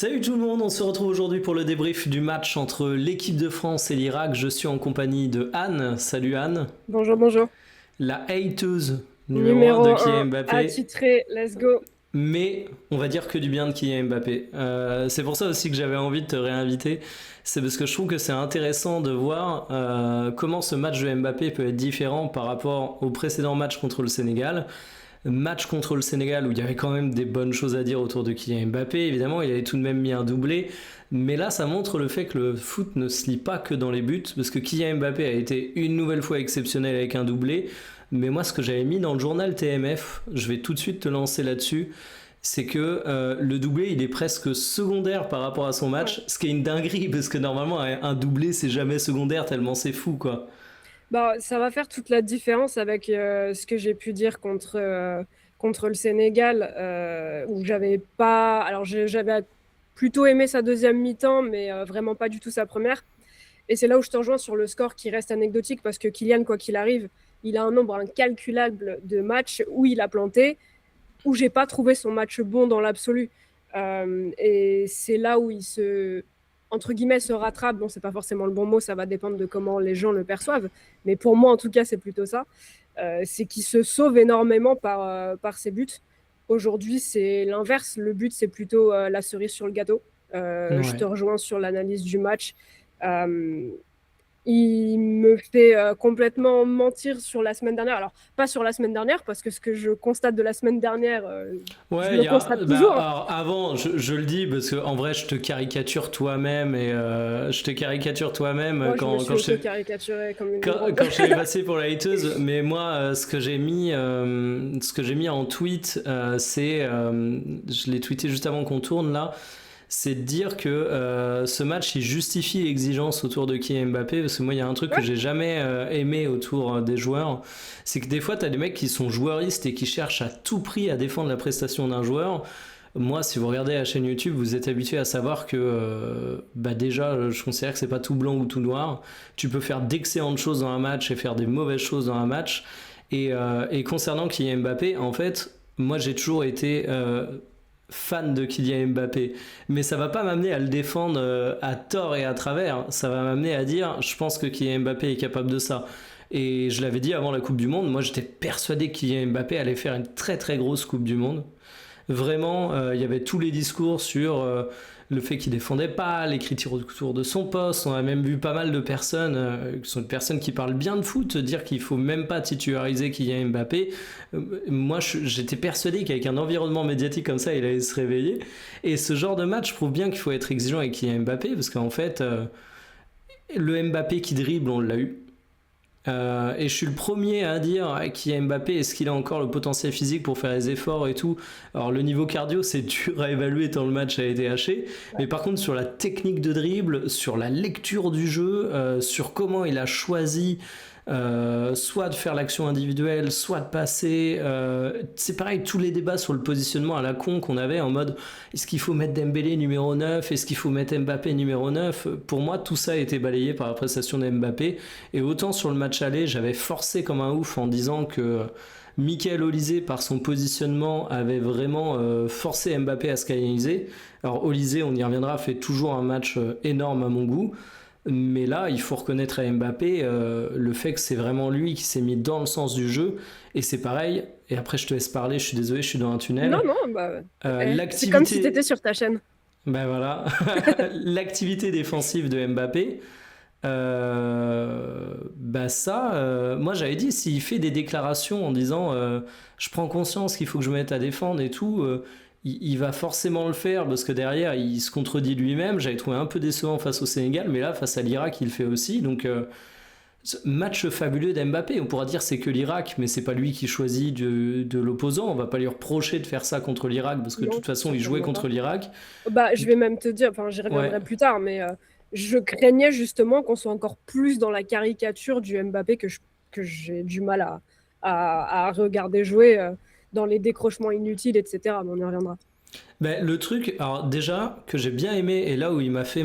Salut tout le monde, on se retrouve aujourd'hui pour le débrief du match entre l'équipe de France et l'Irak. Je suis en compagnie de Anne. Salut Anne. Bonjour, bonjour. La hateuse numéro un de Numéro Kylian un Mbappé. attitré, let's go. Mais on va dire que du bien de Kylian Mbappé. C'est pour ça aussi que j'avais envie de te réinviter. C'est parce que je trouve que c'est intéressant de voir comment ce match de Mbappé peut être différent par rapport au précédent match contre le Sénégal. Match contre le Sénégal où il y avait quand même des bonnes choses à dire autour de Kylian Mbappé. Évidemment, il avait tout de même mis un doublé. Mais là, ça montre le fait que le foot ne se lie pas que dans les buts, parce que Kylian Mbappé a été une nouvelle fois exceptionnel avec un doublé. Mais moi, ce que j'avais mis dans le journal TMF, je vais tout de suite te lancer là-dessus, c'est que le doublé, il est presque secondaire par rapport à son Ouais. match, ce qui est une dinguerie, parce que normalement, un doublé, c'est jamais secondaire, tellement c'est fou, quoi. Bah, ça va faire toute la différence avec ce que j'ai pu dire contre le Sénégal, où j'avais pas. Alors, j'avais plutôt aimé sa deuxième mi-temps, mais vraiment pas du tout sa première. Et c'est là où je te rejoins sur le score qui reste anecdotique, parce que Kylian, quoi qu'il arrive, il a un nombre incalculable de matchs où il a planté, où j'ai pas trouvé son match bon dans l'absolu. Et c'est là où il se, entre guillemets, se rattrape. Bon, c'est pas forcément le bon mot, ça va dépendre de comment les gens le perçoivent. Mais pour moi, en tout cas, c'est plutôt ça. C'est qu'il se sauve énormément par ses buts. Aujourd'hui, c'est l'inverse. Le but, c'est plutôt la cerise sur le gâteau. Je te Ouais. rejoins sur l'analyse du match. Euh, il me fait complètement mentir sur la semaine dernière. Alors, pas sur la semaine dernière, parce que ce que je constate de la semaine dernière, je Ouais, le constate bah, toujours, hein. alors avant, je le dis parce que en vrai, je te caricature toi-même et je te caricature toi-même Moi, je me quand, suis auto-caricaturée comme une grande. quand je t'avais passé pour la hateuse. Mais moi, ce que j'ai mis en tweet, je l'ai tweeté juste avant qu'on tourne là, c'est de dire que ce match il justifie l'exigence autour de Kylian Mbappé, parce que moi il y a un truc que Ouais, j'ai jamais aimé autour des joueurs, c'est que des fois tu as des mecs qui sont joueuristes et qui cherchent à tout prix à défendre la prestation d'un joueur. Moi, si vous regardez la chaîne YouTube, vous êtes habitué à savoir que bah déjà, je considère que c'est pas tout blanc ou tout noir. Tu peux faire d'excellentes choses dans un match et faire des mauvaises choses dans un match. Et concernant Kylian Mbappé, en fait, moi j'ai toujours été fan de Kylian Mbappé, mais ça va pas m'amener à le défendre à tort et à travers. Ça va m'amener à dire, je pense que Kylian Mbappé est capable de ça. Et je l'avais dit avant la Coupe du Monde, moi j'étais persuadé que Kylian Mbappé allait faire une très très grosse Coupe du Monde. Vraiment, il y avait tous les discours sur le fait qu'il défendait pas, les critiques autour de son poste. On a même vu pas mal de personnes, qui sont des personnes qui parlent bien de foot, dire qu'il faut même pas titulariser Kylian Mbappé. Moi, j'étais persuadé qu'avec un environnement médiatique comme ça, il allait se réveiller. Et ce genre de match prouve bien qu'il faut être exigeant avec Kylian Mbappé, parce qu'en fait, le Mbappé qui dribble, on l'a eu. Et je suis le premier à dire qui est Mbappé, est-ce qu'il a encore le potentiel physique pour faire les efforts et tout. Alors le niveau cardio c'est dur à évaluer tant le match a été haché, mais par contre sur la technique de dribble, sur la lecture du jeu, sur comment il a choisi soit de faire l'action individuelle, soit de passer. C'est pareil, tous les débats sur le positionnement à la con qu'on avait en mode est-ce qu'il faut mettre Dembélé numéro 9, est-ce qu'il faut mettre Mbappé numéro 9. Pour moi, tout ça a été balayé par la prestation de Mbappé. Et autant sur le match aller, j'avais forcé comme un ouf en disant que Michael Olysée, par son positionnement, avait vraiment forcé Mbappé à se canaliser. Alors Olysée, on y reviendra, fait toujours un match énorme à mon goût. Mais là, il faut reconnaître à Mbappé le fait que c'est vraiment lui qui s'est mis dans le sens du jeu. Et c'est pareil. Et après, je te laisse parler. Je suis désolé, je suis dans un non, tunnel. non, bah, c'est comme si tu étais L'activité, sur ta chaîne. ben voilà, l'activité défensive de Mbappé. Bah ça, moi j'avais dit s'il fait des déclarations en disant je prends conscience qu'il faut que je me mette à défendre et tout, il va forcément le faire parce que derrière il se contredit lui-même. J'avais trouvé un peu décevant face au Sénégal, mais là face à l'Irak il le fait aussi. Donc match fabuleux d'Mbappé. On pourra dire c'est que l'Irak, mais c'est pas lui qui choisit de l'opposant. On va pas lui reprocher de faire ça contre l'Irak parce que de Non, toute façon il jouait certainement contre pas. l'Irak. Bah, je vais même te dire, enfin, j'y Ouais, reviendrai plus tard, mais je craignais justement qu'on soit encore plus dans la caricature du Mbappé que j'ai du mal à regarder jouer dans les décrochements inutiles, etc. Mais on y reviendra. ben, le truc, alors déjà que j'ai bien aimé et là où il m'a fait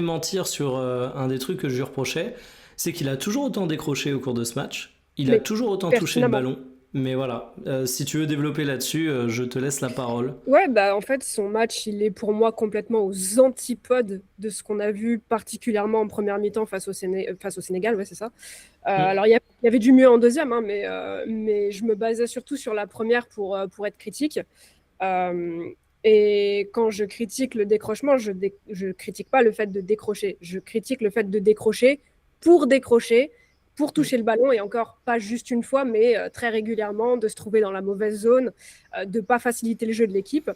mentir sur un des trucs que je lui reprochais, c'est qu'il a toujours autant décroché au cours de ce match. Il a Mais toujours autant touché le pertinemment. ballon, Mais voilà, si tu veux développer là-dessus, je te laisse la parole. Ouais, bah en fait, son match, il est pour moi complètement aux antipodes de ce qu'on a vu particulièrement en première mi-temps face au Sénégal, ouais, c'est ça. Mm. Alors, il y avait du mieux en deuxième, hein, mais je me basais surtout sur la première pour être critique. Euh, et quand je critique le décrochement, je critique pas le fait de décrocher. Je critique le fait de décrocher, pour Mm. toucher le ballon, et encore pas juste une fois, mais très régulièrement, de se trouver dans la mauvaise zone, de pas faciliter le jeu de l'équipe.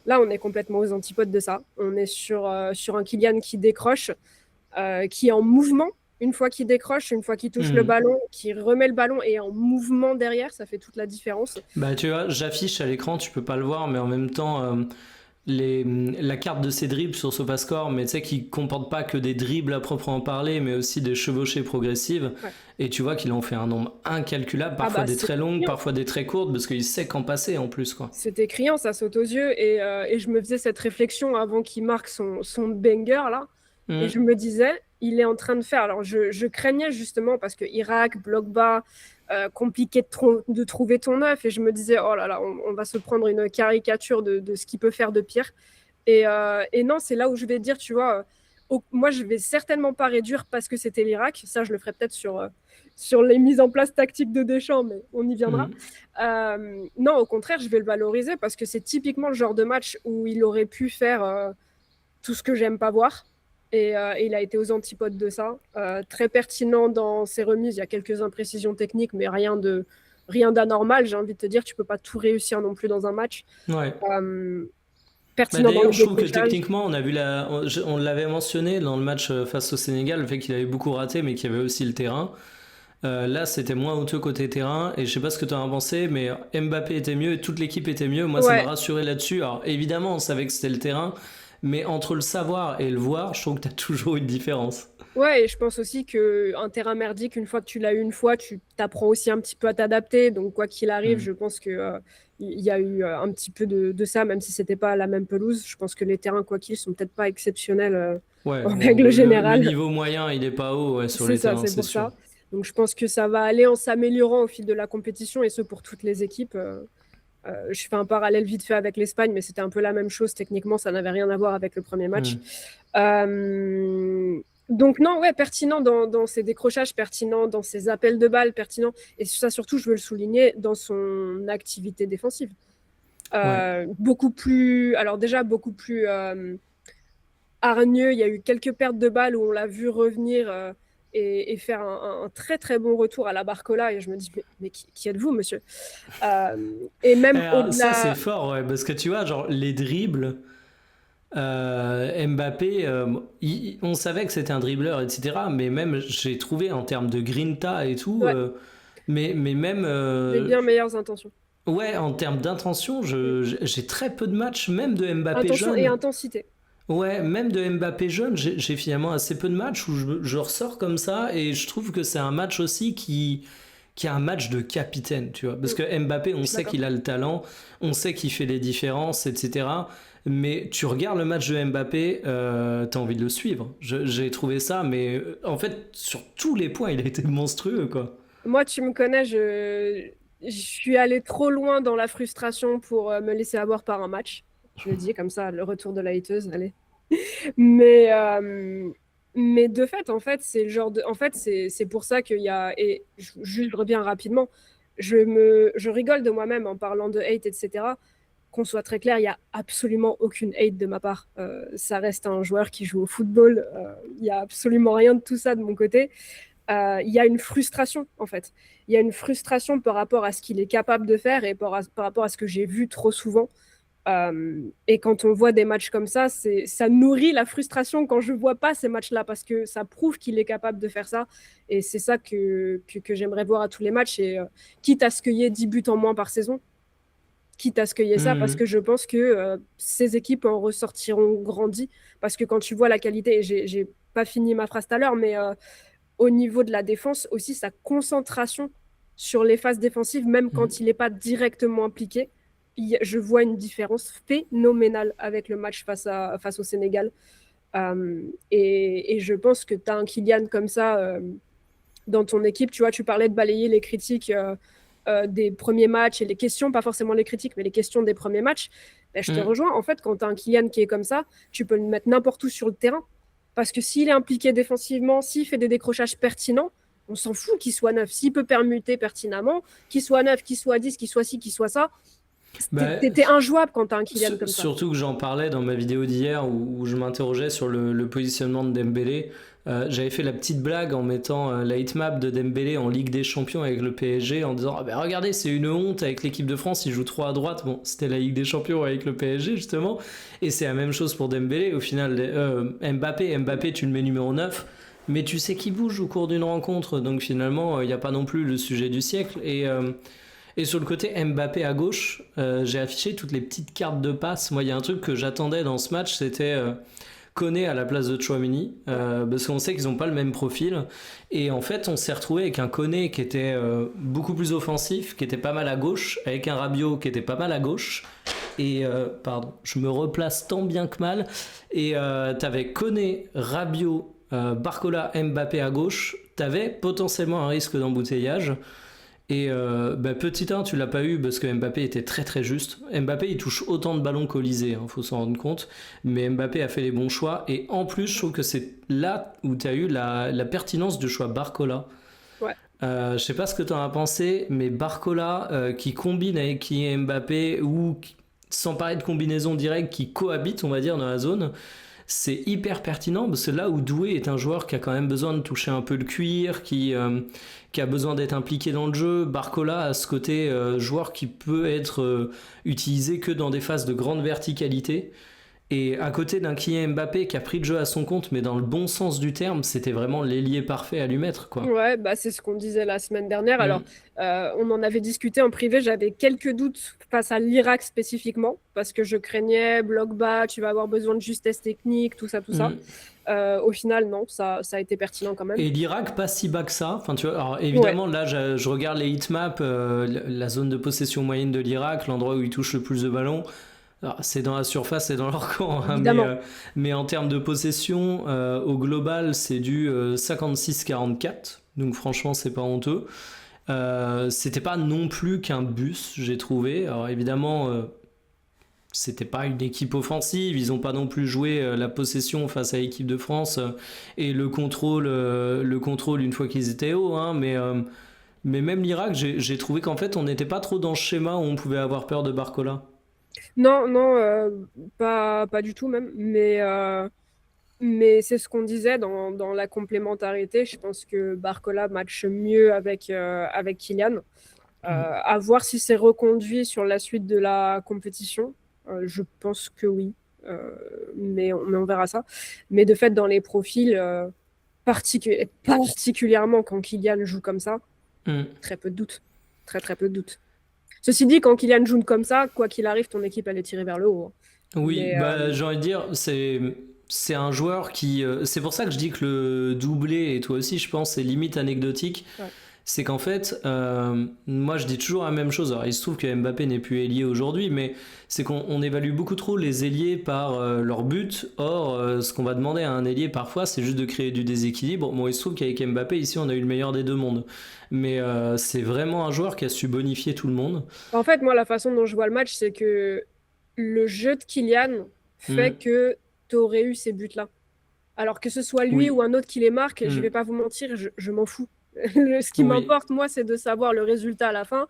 Là, on est complètement aux antipodes de ça. On est sur un Kylian qui décroche, qui est en mouvement. Une fois qu'il décroche, une fois qu'il touche le Mm. ballon, qui remet le ballon et en mouvement derrière, ça fait toute la différence. Bah tu vois, j'affiche à l'écran, tu peux pas le voir, mais en même temps, la carte de ses dribbles sur SofaScore, mais tu sais, qui comporte pas que des dribbles à proprement parler, mais aussi des chevauchées progressives. Ouais. Et tu vois qu'il en fait un nombre incalculable, Ah parfois bah, des c'est très longues, criant. parfois des très courtes, parce qu'il sait qu'en passer en plus, quoi. C'était criant, ça saute aux yeux. Et je me faisais cette réflexion avant qu'il marque son banger, là. Et je Mm. me disais, il est en train de faire. Alors, je craignais justement parce que Irak, bloc bas, compliqué de trouver ton œuf. Et je me disais, oh là là, on va se prendre une caricature de ce qu'il peut faire de pire. Et non, c'est là où je vais dire, tu vois, moi, je vais certainement pas réduire parce que c'était l'Irak. Ça, je le ferai peut-être sur les mises en place tactiques de Deschamps, mais on y viendra. Mm. Non, au contraire, je vais le valoriser parce que c'est typiquement le genre de match où il aurait pu faire tout ce que j'aime pas voir. Et il a été aux antipodes de ça. Très pertinent dans ses remises. Il y a quelques imprécisions techniques, mais rien d'anormal. J'ai envie de te dire, tu peux pas tout réussir non plus dans un match. Ouais. Euh, Bah Pertinent dans d'ailleurs, les je trouve que décrochages. techniquement, on l'avait mentionné dans le match face au Sénégal, le fait qu'il avait beaucoup raté, mais qu'il y avait aussi le terrain. Là, c'était moins honteux côté terrain, et je sais pas ce que tu en as pensé, mais Mbappé était mieux et toute l'équipe était mieux. Moi, ça m'a Ouais, rassuré là-dessus. Alors, évidemment, on savait que c'était le terrain, mais entre le savoir et le voir, je trouve que tu as toujours une différence. ouais, et je pense aussi qu'un terrain merdique, une fois que tu l'as eu une fois, tu t'apprends aussi un petit peu à t'adapter. Donc, quoi qu'il arrive, Hmm. je pense que il y a eu un petit peu de ça, même si c'était pas la même pelouse. Je pense que les terrains, quoi qu'ils, sont peut-être pas exceptionnels Ouais, en règle le générale. niveau moyen, il est pas haut ouais, sur C'est les ça, terrains, c'est c'est pour sûr. ça. Donc, je pense que ça va aller en s'améliorant au fil de la compétition, et ce pour toutes les équipes. Je fais un parallèle vite fait avec l'Espagne, mais c'était un peu la même chose. Techniquement, ça n'avait rien à voir avec le premier match. Hmm. Euh, donc non, ouais, pertinent dans ses décrochages, pertinent dans ses appels de balles, pertinent. Et ça, surtout, je veux le souligner, dans son activité défensive. Ouais. Beaucoup plus, alors déjà, beaucoup plus hargneux. Il y a eu quelques pertes de balles où on l'a vu revenir et faire un très très bon retour à la Barcola. Et je me dis, mais qui êtes-vous, monsieur? Et même Alors, ça, c'est au-delà, fort, ouais, parce que tu vois, genre, les dribbles, Mbappé, on savait que c'était un dribbleur, etc. Mais même, j'ai trouvé en termes de grinta et tout, ouais, mais même, des bien meilleures intentions. ouais, en termes d'intention, j'ai très peu de matchs, même de Mbappé Intention et jeune. intensité. Ouais, même de Mbappé jeune, j'ai finalement assez peu de matchs où je ressors comme ça et je trouve que c'est un match aussi qui est un match de capitaine, tu vois. Parce Mm, que Mbappé, je on suis sait d'accord. qu'il a le talent, on sait qu'il fait les différences, etc. Mais tu regardes le match de Mbappé, t'as envie de le suivre. J'ai trouvé ça, mais en fait, sur tous les points, il a été monstrueux, quoi. Moi, tu me connais, je suis allée trop loin dans la frustration pour me laisser avoir par un match. Je le dis comme ça, le retour de la hateuse, allez. Mais, euh, mais de fait, en fait, c'est le genre de. En fait, c'est pour ça qu'il y a. Et juste, je reviens rapidement. Je rigole de moi-même en parlant de hate, etc. Qu'on soit très clair, il n'y a absolument aucune hate de ma part. Ça reste un joueur qui joue au football. Il n'y a absolument rien de tout ça de mon côté. Il y a une frustration, en fait. Il y a une frustration par rapport à ce qu'il est capable de faire et par rapport à ce que j'ai vu trop souvent. Et quand on voit des matchs comme ça nourrit la frustration quand je vois pas ces matchs-là parce que ça prouve qu'il est capable de faire ça. Et c'est ça que j'aimerais voir à tous les matchs. Et quitte à ce qu'il y ait 10 buts en moins par saison, quitte à ce qu'il y ait ça, parce que Mhm. je pense que ces équipes en ressortiront grandies. Parce que quand tu vois la qualité, et j'ai pas fini ma phrase tout à l'heure, mais au niveau de la défense aussi, sa concentration sur les phases défensives, même quand il n'est pas directement impliqué, je vois une différence phénoménale avec le match face au Sénégal. Et je pense que tu as un Kylian comme ça dans ton équipe. Tu vois, tu parlais de balayer les critiques. des premiers matchs et les questions, pas forcément les critiques, mais les questions des premiers matchs, ben, je te rejoins. En fait, quand tu as un Kylian qui est comme ça, tu peux le mettre n'importe où sur le terrain. Parce que s'il est impliqué défensivement, s'il fait des décrochages pertinents, on s'en fout qu'il soit neuf. S'il peut permuter pertinemment, qu'il soit neuf, qu'il soit 10, qu'il soit ci, qu'il soit ça, t'es injouable quand t'as un Kylian comme ça. Surtout que j'en parlais dans ma vidéo d'hier où je m'interrogeais sur le positionnement de Dembélé. J'avais fait la petite blague en mettant la hitmap de Dembélé en Ligue des Champions avec le PSG en disant regardez, c'est une honte avec l'équipe de France, il joue trop à droite. Bon, c'était la Ligue des Champions avec le PSG justement, et c'est la même chose pour Dembélé. Au final, Mbappé, tu le mets numéro 9, mais tu sais qu'il bouge au cours d'une rencontre, donc finalement, il n'y a pas non plus le sujet du siècle. Et sur le côté Mbappé à gauche, j'ai affiché toutes les petites cartes de passe. Moi, il y a un truc que j'attendais dans ce match, c'était Koné à la place de Tchouaméni, parce qu'on sait qu'ils n'ont pas le même profil. Et en fait, on s'est retrouvé avec un Koné qui était beaucoup plus offensif, qui était pas mal à gauche, avec un Rabiot qui était pas mal à gauche. Et pardon, je me replace tant bien que mal. Et t'avais Koné, Rabiot, Barcola, Mbappé à gauche. T'avais potentiellement un risque d'embouteillage. Et petit 1, tu l'as pas eu parce que Mbappé était très très juste. Mbappé, il touche autant de ballons qu'Olysée, faut s'en rendre compte. Mais Mbappé a fait les bons choix. Et en plus, je trouve que c'est là où tu as eu la pertinence du choix Barcola. Ouais. Je sais pas ce que tu en as pensé, mais Barcola qui combine avec qui est Mbappé ou sans parler de combinaison directe, qui cohabite, on va dire, dans la zone. C'est hyper pertinent parce que là où Doué est un joueur qui a quand même besoin de toucher un peu le cuir, qui a besoin d'être impliqué dans le jeu, Barcola a ce côté joueur qui peut être utilisé que dans des phases de grande verticalité. Et à côté d'un Kylian Mbappé qui a pris le jeu à son compte, mais dans le bon sens du terme, c'était vraiment l'ailier parfait à lui mettre, quoi. Ouais, c'est ce qu'on disait la semaine dernière. Alors, on en avait discuté en privé. J'avais quelques doutes face à l'Irak spécifiquement, parce que je craignais bloc bas, tu vas avoir besoin de justesse technique, tout ça. Au final, non, ça a été pertinent quand même. Et l'Irak, pas si bas que ça. Enfin, tu vois, alors évidemment, là, je regarde les heatmaps, la zone de possession moyenne de l'Irak, l'endroit où ils touchent le plus de ballons. Alors, c'est dans la surface, c'est dans leur camp, hein, mais en termes de possession, au global, c'est du 56-44. Donc franchement, c'est pas honteux. C'était pas non plus qu'un bus, j'ai trouvé. Alors évidemment, c'était pas une équipe offensive, ils ont pas non plus joué la possession face à l'équipe de France et le contrôle une fois qu'ils étaient hauts, hein, mais même l'Irak, j'ai trouvé qu'en fait, on n'était pas trop dans le schéma où on pouvait avoir peur de Barcola. Non, pas du tout même. Mais c'est ce qu'on disait dans la complémentarité. Je pense que Barcola matche mieux avec Kylian. À voir si c'est reconduit sur la suite de la compétition. Je pense que oui. Mais on verra ça. Mais de fait, dans les profils, particulièrement quand Kylian joue comme ça, très peu de doutes. Très, très peu de doutes. Ceci dit, quand Kylian joue comme ça, quoi qu'il arrive, ton équipe, elle est tirée vers le haut. Oui, j'ai envie de dire, c'est un joueur qui... c'est pour ça que je dis que le doublé, et toi aussi, je pense, c'est limite anecdotique. Ouais. C'est qu'en fait, moi, je dis toujours la même chose. Alors, il se trouve que Mbappé n'est plus ailier aujourd'hui, mais c'est qu'on évalue beaucoup trop les ailiers par leur but. Or, ce qu'on va demander à un ailier, parfois, c'est juste de créer du déséquilibre. Bon, il se trouve qu'avec Mbappé, ici, on a eu le meilleur des deux mondes. Mais c'est vraiment un joueur qui a su bonifier tout le monde. En fait, moi, la façon dont je vois le match, c'est que le jeu de Kylian fait que tu aurais eu ces buts-là. Alors que ce soit lui ou un autre qui les marque, je vais pas vous mentir, je m'en fous. Ce qui m'importe, moi, c'est de savoir le résultat à la fin.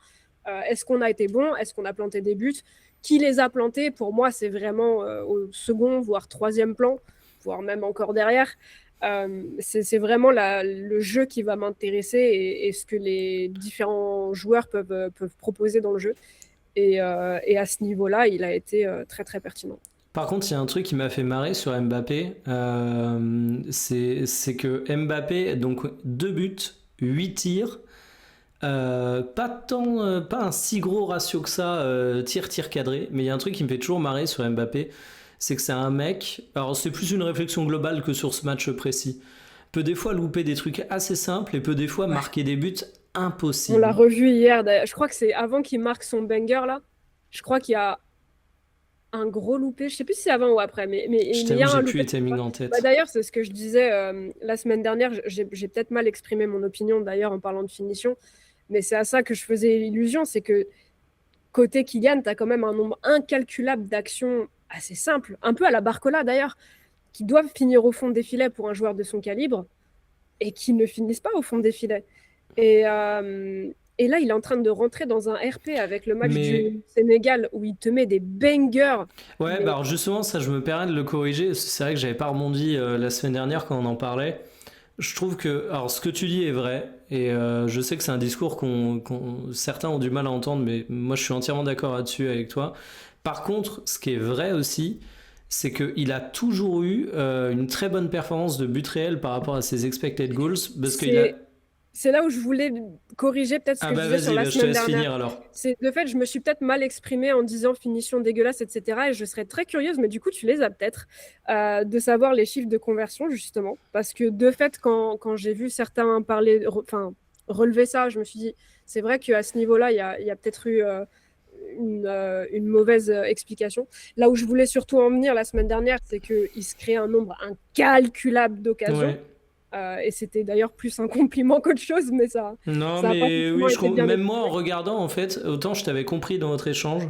Est-ce qu'on a été bon? Est-ce qu'on a planté des buts? Qui les a plantés? Pour moi, c'est vraiment au second, voire troisième plan, voire même encore derrière. C'est vraiment le jeu qui va m'intéresser et ce que les différents joueurs peuvent proposer dans le jeu. Et à ce niveau-là, il a été très, très pertinent. Par contre, il y a un truc qui m'a fait marrer sur Mbappé, c'est que Mbappé, donc 2 buts, 8 tirs, pas un si gros ratio que ça, tir cadré, mais il y a un truc qui me fait toujours marrer sur Mbappé, c'est que c'est un mec, alors c'est plus une réflexion globale que sur ce match précis, peut des fois louper des trucs assez simples et peut des fois marquer des buts impossibles. On l'a revu hier, je crois que c'est avant qu'il marque son banger là, je crois qu'il y a un gros loupé, je sais plus si c'est avant ou après, mais je t'avoue, j'ai plus été mis en tête. D'ailleurs, c'est ce que je disais la semaine dernière, j'ai peut-être mal exprimé mon opinion d'ailleurs en parlant de finition, Mais c'est à ça que je faisais illusion, c'est que côté Kylian, tu as quand même un nombre incalculable d'actions assez simples, un peu à la Barcola d'ailleurs, qui doivent finir au fond des filets pour un joueur de son calibre et qui ne finissent pas au fond des filets. Et, euh, et là, il est en train de rentrer dans un RP avec le match Mais du Sénégal où il te met des bangers. ouais, bah Mais alors justement, ça, je me permets de le corriger. C'est vrai que j'avais pas rebondi la semaine dernière quand on en parlait. Je trouve que, alors ce que tu dis est vrai, et je sais que c'est un discours certains ont du mal à entendre, mais moi je suis entièrement d'accord là-dessus avec toi. Par contre, ce qui est vrai aussi, c'est qu'il a toujours eu une très bonne performance de but réel par rapport à ses expected goals, parce qu'il a... c'est c'est là où je voulais corriger peut-être ce Ah que je bah disais sur vas-y, la bah, je te semaine laisse dernière. finir alors. C'est de fait, je me suis peut-être mal exprimée en disant finition dégueulasse, etc. Et je serais très curieuse, mais du coup, tu les as peut-être, de savoir les chiffres de conversion, justement. Parce que de fait, quand j'ai vu certains parler, enfin, relever ça, je me suis dit, c'est vrai qu'à ce niveau-là, il y a peut-être eu une mauvaise explication. Là où je voulais surtout en venir la semaine dernière, c'est qu'il se crée un nombre incalculable d'occasions. Ouais. Et c'était d'ailleurs plus un compliment qu'autre chose, mais Non, ça a pas mais forcément oui, été bien même moi en exprimé. regardant, en fait, autant je t'avais compris dans notre échange,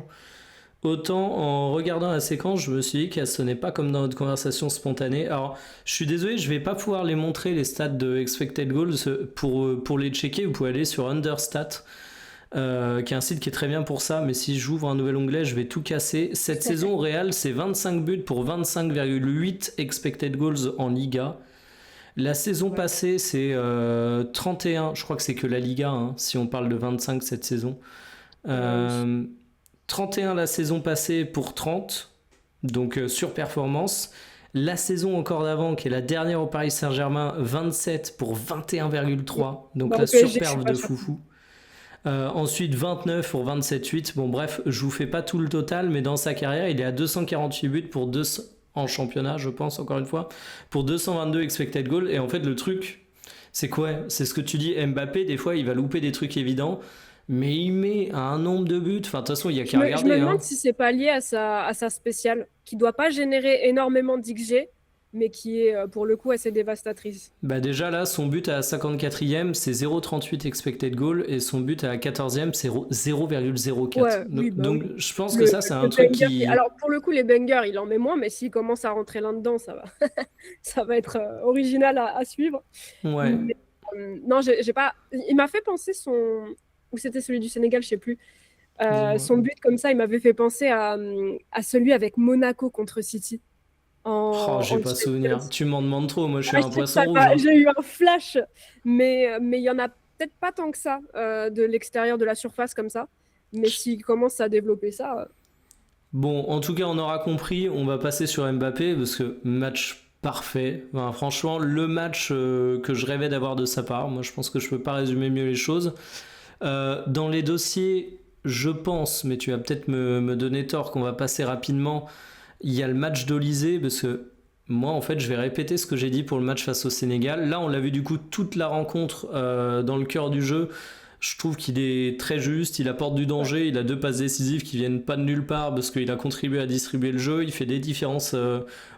autant en regardant la séquence, je me suis dit qu'elle sonnait pas comme dans notre conversation spontanée. Alors, je suis désolé, je vais pas pouvoir les montrer, les stats de expected goals. Pour les checker, vous pouvez aller sur Understat, qui est un site qui est très bien pour ça, mais si j'ouvre un nouvel onglet, je vais tout casser. Cette saison au Real, c'est 25 buts pour 25,8 expected goals en Liga. La saison Ouais. passée, c'est 31, je crois que c'est que la Liga, hein, si on parle de 25 cette saison. Oui. Euh, 31 la saison passée pour 30, donc surperformance. La saison encore d'avant, qui est la dernière au Paris Saint-Germain, 27 pour 21,3, donc Bah, la au PSG, je suis surperve pas de surpris. foufou. Ensuite 29 pour 27,8. Bon bref, je vous fais pas tout le total, mais dans sa carrière, il est à 248 buts pour 200 en championnat, je pense, encore une fois, pour 222 expected goals. Et en fait, le truc, c'est quoi? C'est ce que tu dis, Mbappé, des fois, il va louper des trucs évidents, mais il met un nombre de buts. Enfin, de toute façon, il y a qu'à Je me regarder, demande hein. si c'est pas lié à sa spéciale, qui doit pas générer énormément d'XG, mais qui est pour le coup assez dévastatrice. Bah déjà là, son but à la 54e, c'est 0,38 expected goal et son but à la 14e, c'est 0,04. Ouais, Donc, oui, bah donc, oui. je pense que Le, ça, c'est un le truc banger, qui... alors pour le coup, les bangers, il en met moins, mais s'il commence à rentrer là-dedans, ça va, ça va être original à suivre. Ouais. Mais, non, j'ai pas. Il m'a fait penser ou c'était celui du Sénégal, je sais plus. Dis-moi. Son but comme ça, il m'avait fait penser à celui avec Monaco contre City Oh, en j'ai pas souvenir. Champions. Tu m'en demandes trop, moi je suis Ah, un poisson rouge, hein. j'ai eu un flash, mais il y en a peut-être pas tant que ça de l'extérieur de la surface comme ça. Mais s'il commence à développer ça, Bon, en tout cas, on aura compris, on va passer sur Mbappé parce que match parfait. Enfin, franchement, le match que je rêvais d'avoir de sa part. Moi, je pense que je peux pas résumer mieux les choses. Dans les dossiers, je pense, mais tu vas peut-être me donner tort, qu'on va passer rapidement. Il y a le match d'Olysée parce que moi, en fait, je vais répéter ce que j'ai dit pour le match face au Sénégal. Là, on l'a vu du coup toute la rencontre dans le cœur du jeu. Je trouve qu'il est très juste, il apporte du ouais. danger, il a deux passes décisives qui viennent pas de nulle part parce qu'il a contribué à distribuer le jeu, il fait des différences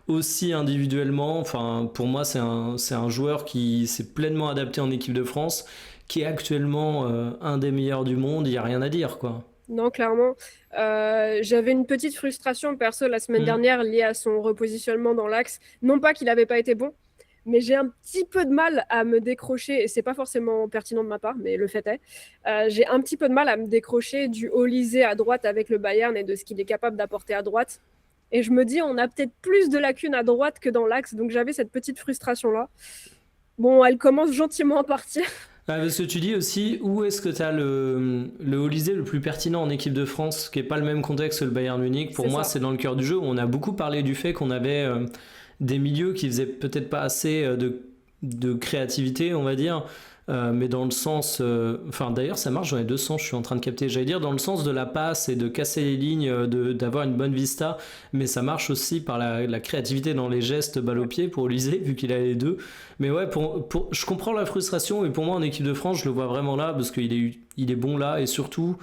aussi individuellement. Enfin, pour moi, c'est un joueur qui s'est pleinement adapté en équipe de France, qui est actuellement un des meilleurs du monde, il n'y a rien à dire, quoi. Non, clairement. J'avais une petite frustration perso la semaine Hmm. dernière liée à son repositionnement dans l'axe. Non pas qu'il n'avait pas été bon, mais j'ai un petit peu de mal à me décrocher, et c'est pas forcément pertinent de ma part, mais le fait est. J'ai un petit peu de mal à me décrocher du Olysée à droite avec le Bayern et de ce qu'il est capable d'apporter à droite. Et je me dis, on a peut-être plus de lacunes à droite que dans l'axe, donc j'avais cette petite frustration-là. Bon, elle commence gentiment à partir. Ah, parce que tu dis aussi, où est-ce que tu as le Olysée le plus pertinent en équipe de France, qui est pas le même contexte que le Bayern Munich. Pour C'est moi, ça. c'est dans le cœur du jeu. On a beaucoup parlé du fait qu'on avait des milieux qui faisaient peut-être pas assez de créativité, on va dire, mais dans le sens. Enfin, d'ailleurs, ça marche dans les deux sens, je suis en train de capter. J'allais dire dans le sens de la passe et de casser les lignes, d'avoir une bonne vista, mais ça marche aussi par la créativité dans les gestes balle au pied pour Olysée, vu qu'il a les deux. Mais ouais, je comprends la frustration, et pour moi en équipe de France, je le vois vraiment là, parce il est bon là, et surtout,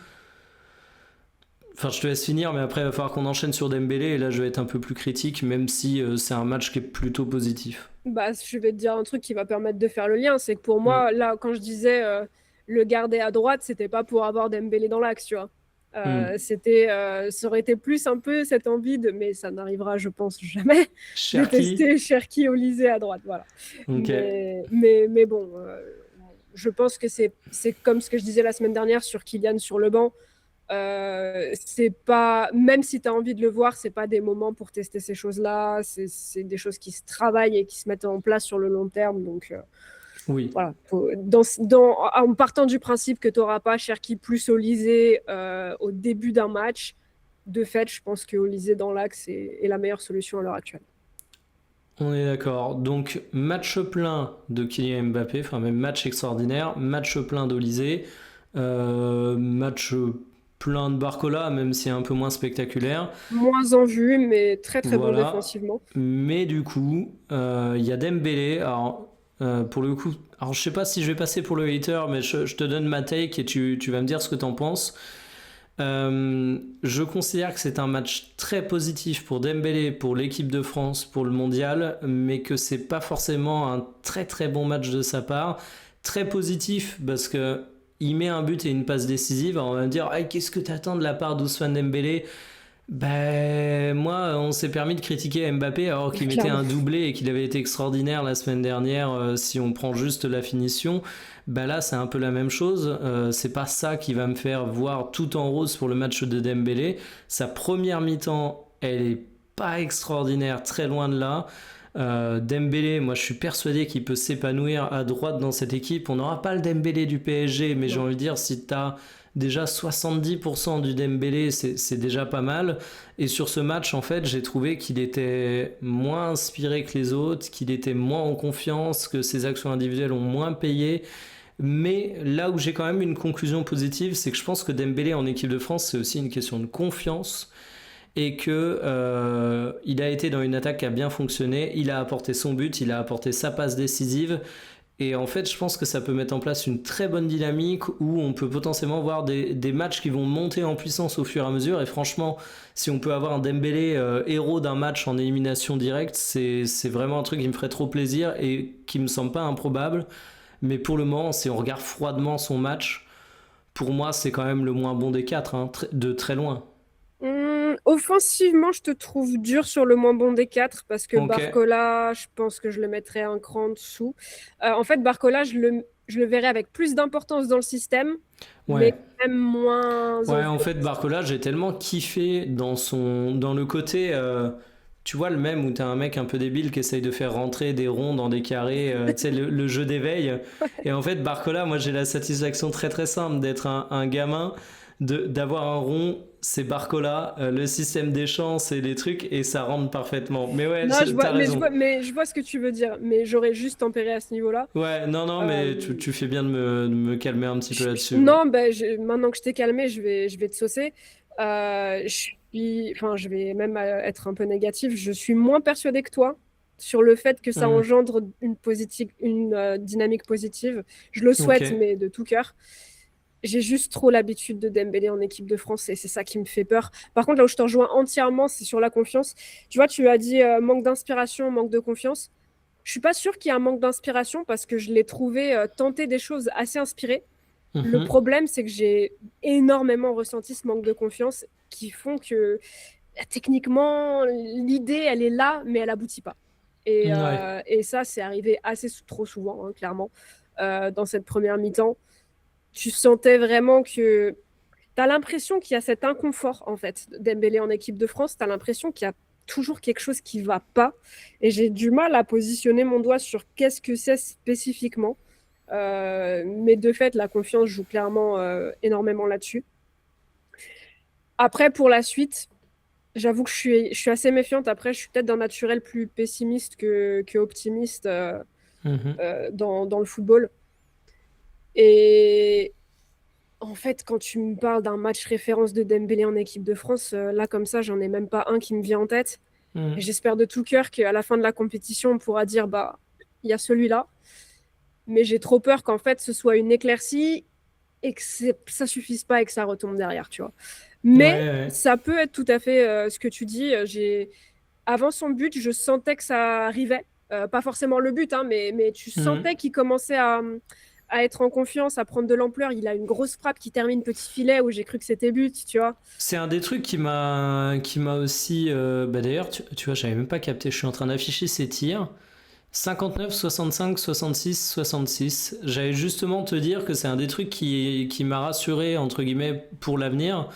enfin je te laisse finir, mais après il va falloir qu'on enchaîne sur Dembélé, et là je vais être un peu plus critique, même si c'est un match qui est plutôt positif. Bah, je vais te dire un truc qui va permettre de faire le lien. C'est que pour Mm. moi, là, quand je disais le garder à droite, c'était pas pour avoir Dembélé dans l'axe, tu vois. Ça aurait été plus un peu cette envie mais ça n'arrivera, je pense, jamais, de Cherki. tester Cherki Olysée à droite, voilà. Ok. Mais bon, je pense que c'est comme ce que je disais la semaine dernière sur Kylian sur le banc. C'est pas, même si tu as envie de le voir, c'est pas des moments pour tester ces choses-là. C'est des choses qui se travaillent et qui se mettent en place sur le long terme. Donc Oui. voilà, en partant du principe que tu n'auras pas Cherki plus Olysée au début d'un match, de fait, je pense que Olysée dans l'axe est la meilleure solution à l'heure actuelle. On est d'accord. Donc, match plein de Kylian Mbappé, enfin même match extraordinaire, match plein d'Olysée, match plein de Barcola, même si un peu moins spectaculaire. Moins en vue, mais très très bon Voilà. défensivement. Mais du coup, il y a Dembélé. Alors, pour le coup, alors je sais pas si je vais passer pour le hater, mais je te donne ma take et tu vas me dire ce que tu en penses. Je considère que c'est un match très positif pour Dembélé, pour l'équipe de France, pour le mondial, mais que c'est pas forcément un très très bon match de sa part. Très positif parce que il met un but et une passe décisive. Alors on va me dire, hey, qu'est-ce que t'attends de la part d'Ousmane Dembélé? Ben moi, on s'est permis de critiquer Mbappé alors qu'il mettait Clairement. un doublé et qu'il avait été extraordinaire la semaine dernière. Si on prend juste la finition, ben là c'est un peu la même chose. C'est pas ça qui va me faire voir tout en rose pour le match de Dembélé. Sa première mi-temps, elle est pas extraordinaire, très loin de là. Dembélé, moi je suis persuadé qu'il peut s'épanouir à droite dans cette équipe. On n'aura pas le Dembélé du PSG, mais j'ai Non. envie de dire, si t'as déjà 70% du Dembélé, c'est déjà pas mal. Et sur ce match, en fait, j'ai trouvé qu'il était moins inspiré que les autres, qu'il était moins en confiance, que ses actions individuelles ont moins payé. Mais là où j'ai quand même une conclusion positive, c'est que je pense que Dembélé en équipe de France, c'est aussi une question de confiance et que il a été dans une attaque qui a bien fonctionné, il a apporté son but, il a apporté sa passe décisive. Et en fait, je pense que ça peut mettre en place une très bonne dynamique où on peut potentiellement voir des matchs qui vont monter en puissance au fur et à mesure. Et franchement, si on peut avoir un Dembélé héros d'un match en élimination directe, c'est vraiment un truc qui me ferait trop plaisir et qui me semble pas improbable. Mais pour le moment, si on regarde froidement son match, pour moi, c'est quand même le moins bon des quatre, hein, de très loin. Offensivement, je te trouve dur sur le moins bon des quatre parce que Ok. Barcola, je pense que je le mettrais un cran en dessous. En fait, Barcola, je le verrais avec plus d'importance dans le système, mais Ouais. même moins en Ouais, vue. en fait, Barcola, j'ai tellement kiffé dans le côté, tu vois, le même où t'as un mec un peu débile qui essaye de faire rentrer des ronds dans des carrés, tu sais, le jeu d'éveil. Et en fait, Barcola, moi, j'ai la satisfaction très très simple d'être un gamin, d'avoir un rond, c'est Barcola, le système des champs, c'est les trucs, et ça rentre parfaitement. Mais ouais, Non, t'as raison. mais je vois ce que tu veux dire, mais j'aurais juste tempéré à ce niveau-là. Ouais, non, non, mais Euh, tu fais bien de me calmer un petit peu là-dessus. non, ben, maintenant que je t'ai calmé, je vais te saucer. Enfin, je vais même être un peu négative. Je suis moins persuadée que toi sur le fait que ça Hmm, engendre une dynamique positive. Je le ok. souhaite, mais de tout cœur. J'ai juste trop l'habitude de Dembélé en équipe de France et c'est ça qui me fait peur. Par contre, là où je te rejoins entièrement, c'est sur la confiance. Tu vois, tu as dit manque d'inspiration, manque de confiance. Je suis pas sûre qu'il y ait un manque d'inspiration parce que je l'ai trouvé tenter des choses assez inspirées. Le Mhm. problème, c'est que j'ai énormément ressenti ce manque de confiance qui font que techniquement, l'idée, elle est là, mais elle aboutit pas. Ouais. Et ça, c'est arrivé assez trop souvent, hein, clairement, dans cette première mi-temps. Tu sentais vraiment que... Tu as l'impression qu'il y a cet inconfort, en fait, Dembélé en équipe de France. Tu as l'impression qu'il y a toujours quelque chose qui va pas. Et j'ai du mal à positionner mon doigt sur qu'est-ce que c'est spécifiquement. Mais de fait, la confiance joue clairement énormément là-dessus. Après, pour la suite, j'avoue que je suis assez méfiante. Après, je suis peut-être d'un naturel plus pessimiste que optimiste Mhm. dans le football. Et en fait, quand tu me parles d'un match référence de Dembélé en équipe de France, là, comme ça, j'en ai même pas un qui me vient en tête. Et Mhm. j'espère de tout cœur qu'à la fin de la compétition, on pourra dire, bah, il y a celui-là. Mais j'ai trop peur qu'en fait, ce soit une éclaircie et que ça suffise pas et que ça retombe derrière, tu vois. Ouais, Mais ouais. ça peut être tout à fait ce que tu dis. Avant son but, je sentais que ça arrivait. Pas forcément le but, hein, mais tu Mhm. sentais qu'il commençait à être en confiance, à prendre de l'ampleur. Il a une grosse frappe qui termine petit filet où j'ai cru que c'était but, tu vois. C'est un des trucs qui m'a aussi. D'ailleurs, tu vois, j'avais même pas capté. Je suis en train d'afficher ses tirs. 59, 65, 66, 66. J'allais justement te dire que c'est un des trucs qui m'a rassuré, entre guillemets, pour l'avenir.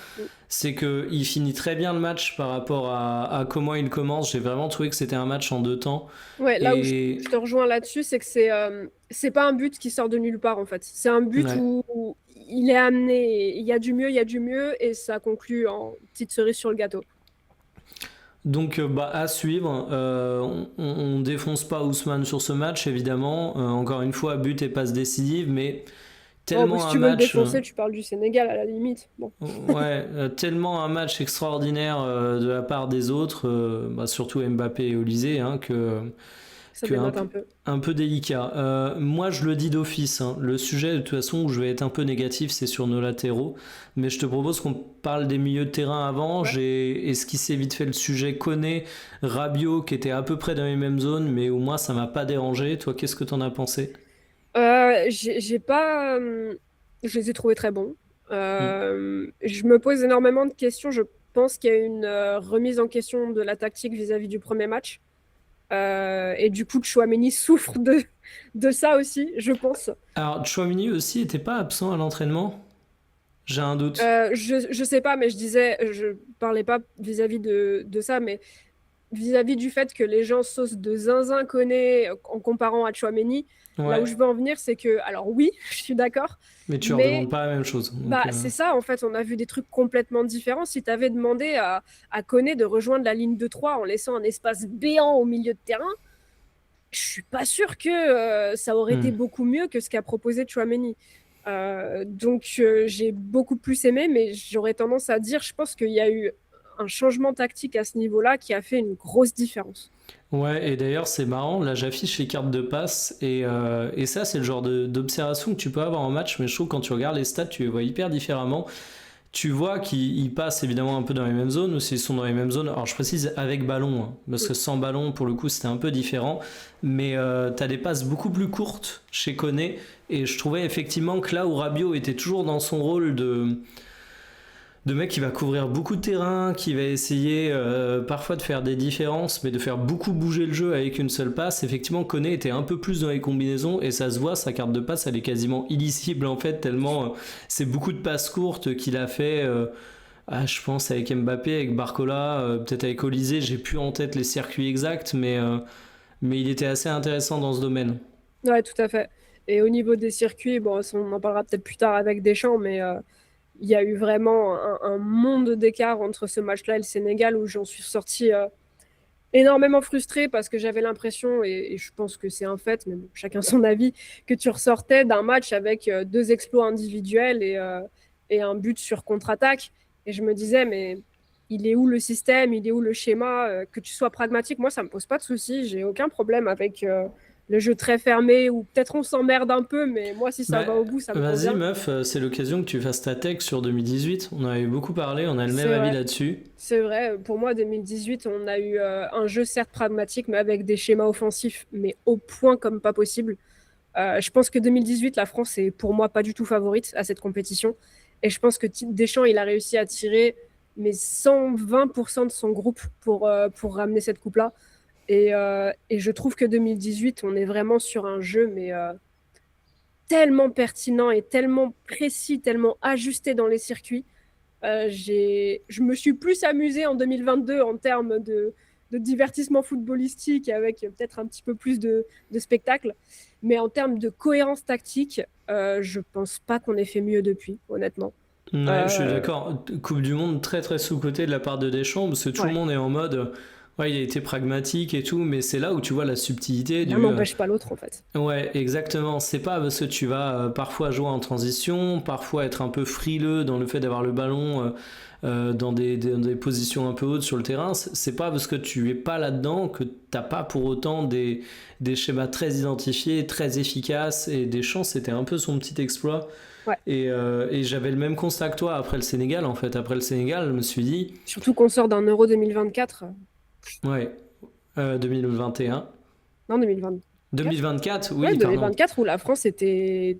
C'est qu'il finit très bien le match par rapport à comment il commence. J'ai vraiment trouvé que c'était un match en 2 temps. Ouais, là où Et je te rejoins là-dessus, c'est que c'est pas un but qui sort de nulle part en fait. C'est un but ouais. où il est amené, il y a du mieux, il y a du mieux, et ça conclut en petite cerise sur le gâteau. Donc à suivre. On défonce pas Ousmane sur ce match, évidemment. Encore une fois, but et passe décisive, mais Oh, bah, tellement si un tu veux le match. défoncer, tu parles du Sénégal à la limite. Bon, Ouais, tellement un match extraordinaire de la part des autres, surtout Mbappé et Olysée, hein, ça que dénote un peu. un peu délicat. Moi, je le dis d'office, hein, le sujet de toute façon où je vais être un peu négatif, c'est sur nos latéraux. Mais je te propose qu'on parle des milieux de terrain avant. Ouais. J'ai esquissé vite fait le sujet Koné, Rabiot, qui était à peu près dans les mêmes zones, mais au moins ça m'a pas dérangé. Toi, qu'est-ce que t'en as pensé? J'ai pas. Je les ai trouvés très bons. Hmm. Je me pose énormément de questions. Je pense qu'il y a une remise en question de la tactique vis-à-vis du premier match. Et du coup, Chouameni souffre de ça aussi, je pense. Alors, Chouamini aussi était pas absent à l'entraînement? J'ai un doute. Je sais pas, mais je parlais pas vis-à-vis de ça, mais vis-à-vis du fait que les gens saucent de zinzin Koné en comparant à Chouameni. Là où Ouais. je veux en venir, c'est que, alors oui, je suis d'accord, Mais tu leur demandes mais pas la même chose. Donc, bah, c'est ça, en fait, on a vu des trucs complètement différents. Si tu avais demandé à Koné de rejoindre la ligne de 3 en laissant un espace béant au milieu de terrain, je suis pas sûre que ça aurait été hmm. beaucoup mieux que ce qu'a proposé Chouameni. Donc j'ai beaucoup plus aimé, mais j'aurais tendance à dire, je pense qu'il y a eu un changement tactique à ce niveau-là qui a fait une grosse différence. Ouais, et d'ailleurs, c'est marrant. Là, j'affiche les cartes de passe. Et ça, c'est le genre d'observation que tu peux avoir en match. Mais je trouve que quand tu regardes les stats, tu les vois hyper différemment. Tu vois qu'ils passent évidemment un peu dans les mêmes zones, ou s'ils sont dans les mêmes zones. Alors, je précise avec ballon, hein, parce que sans ballon, pour le coup, c'était un peu différent. Mais tu as des passes beaucoup plus courtes chez Koné. Et je trouvais effectivement que là où Rabiot était toujours dans son rôle de mec qui va couvrir beaucoup de terrain, qui va essayer parfois de faire des différences, mais de faire beaucoup bouger le jeu avec une seule passe. Effectivement, Koné était un peu plus dans les combinaisons et ça se voit, sa carte de passe, elle est quasiment illisible en fait, tellement c'est beaucoup de passes courtes qu'il a fait. Je pense avec Mbappé, avec Barcola, peut-être avec Olysée, j'ai plus en tête les circuits exacts, mais il était assez intéressant dans ce domaine. Ouais, tout à fait. Et au niveau des circuits, bon, on en parlera peut-être plus tard avec Deschamps, mais il y a eu vraiment un monde d'écart entre ce match-là et le Sénégal où j'en suis sortie énormément frustrée parce que j'avais l'impression, et je pense que c'est un fait, mais bon, chacun son avis, que tu ressortais d'un match avec deux exploits individuels et un but sur contre-attaque. Et je me disais, mais il est où le système, il est où le schéma, que tu sois pragmatique, moi ça me pose pas de soucis, j'ai aucun problème avec le jeu très fermé, ou peut-être on s'emmerde un peu, mais moi si ça Bah, va au bout, ça me vas-y convient. meuf, c'est l'occasion que tu fasses ta tech sur 2018. On en avait beaucoup parlé, on a le même C'est avis vrai. là-dessus. C'est vrai, pour moi, 2018, on a eu un jeu certes pragmatique, mais avec des schémas offensifs, mais au point comme pas possible. Je pense que 2018, la France est pour moi pas du tout favorite à cette compétition. Et je pense que Deschamps, il a réussi à tirer mais 120% de son groupe pour ramener cette coupe-là. Et je trouve que 2018, on est vraiment sur un jeu, mais tellement pertinent et tellement précis, tellement ajusté dans les circuits. Je me suis plus amusée en 2022 en termes de divertissement footballistique avec peut-être un petit peu plus de spectacle. Mais en termes de cohérence tactique, je pense pas qu'on ait fait mieux depuis, honnêtement. Ouais, je suis Euh, d'accord. Coupe du Monde très très sous-côté de la part de Deschamps, parce que tout le ouais, monde est en mode, ouais, il a été pragmatique et tout, mais c'est là où tu vois la subtilité l'un n'empêche pas l'autre en fait. Ouais, exactement. C'est pas parce que tu vas parfois jouer en transition, parfois être un peu frileux dans le fait d'avoir le ballon dans des positions un peu hautes sur le terrain. C'est pas parce que tu es pas là-dedans que t'as pas pour autant des schémas très identifiés, très efficaces. Et Deschamps, c'était un peu son petit exploit. Ouais. Et j'avais le même constat que toi après le Sénégal. En fait, après le Sénégal, je me suis dit, Surtout qu'on sort d'un Euro 2024. ouais, 2021. Non, 2020. 2024, Ouais, oui, pardon. 2024 où la France était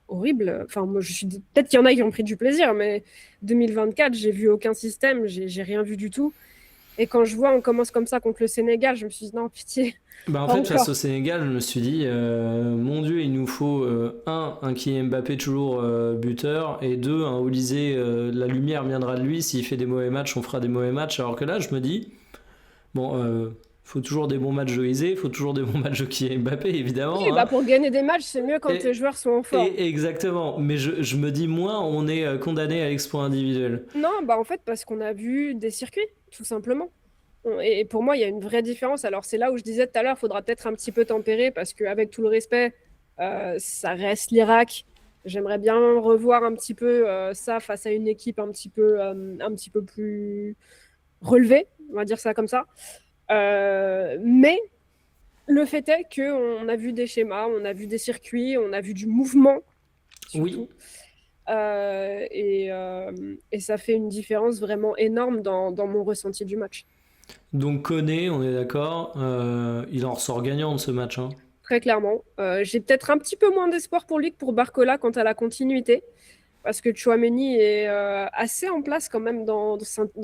horrible. Enfin, moi, peut-être qu'il y en a qui ont pris du plaisir, mais 2024, j'ai vu aucun système, j'ai rien vu du tout. Et quand je vois on commence comme ça contre le Sénégal, je me suis dit non, pitié, Bah en pas fait, face encore. au Sénégal, je me suis dit, mon Dieu, il nous faut un Kylian Mbappé toujours buteur, et deux, un Olysée, la lumière viendra de lui, s'il fait des mauvais matchs, on fera des mauvais matchs, alors que là, je me dis, bon, faut toujours des bons matchs de Olysée, faut toujours des bons matchs de Kylian Mbappé, Oui, évidemment, bah hein. pour gagner des matchs, c'est mieux quand tes Et, joueurs sont en forme. et exactement, mais je me dis, moins on est condamné à l'exploit individuel. Non, bah en fait, parce qu'on a vu des circuits, tout simplement. Et pour moi, il y a une vraie différence. Alors, c'est là où je disais tout à l'heure, il faudra peut-être un petit peu tempérer, parce qu'avec tout le respect, ça reste l'Irak. J'aimerais bien revoir un petit peu ça face à une équipe un petit peu plus relevée, on va dire ça comme ça. Mais le fait est qu'on a vu des schémas, on a vu des circuits, on a vu du mouvement, Oui, surtout. Et ça fait une différence vraiment énorme dans mon ressenti du match. donc Koné, on est d'accord, il en ressort gagnant de ce match, hein. Très clairement. J'ai peut-être un petit peu moins d'espoir pour lui que pour Barcola quant à la continuité, parce que Chouameni est assez en place quand même dans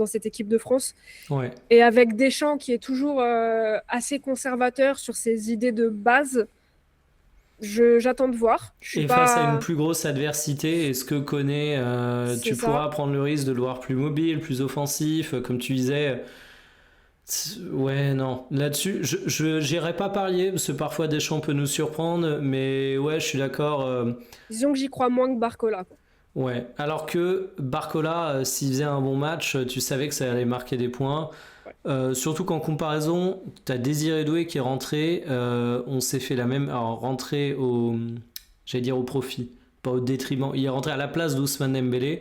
cette équipe de France. Ouais. Et avec Deschamps qui est toujours assez conservateur sur ses idées de base, j'attends de voir. Je suis Et face à une pas. plus grosse adversité, est-ce que Koné, C'est tu ça. pourras prendre le risque de le voir plus mobile, plus offensif, comme tu disais? Ouais, non. Là-dessus, j'irai pas parier, parce que parfois Deschamps peut nous surprendre, mais ouais, je suis d'accord. Disons que j'y crois moins que Barcola, quoi. Ouais. Alors que Barcola, s'il faisait un bon match, tu savais que ça allait marquer des points. Ouais. Surtout qu'en comparaison, t'as Désiré Doué qui est rentré, on s'est fait la même. Alors, rentré au. J'allais dire au profit, pas au détriment. Il est rentré à la place d'Ousmane Dembélé.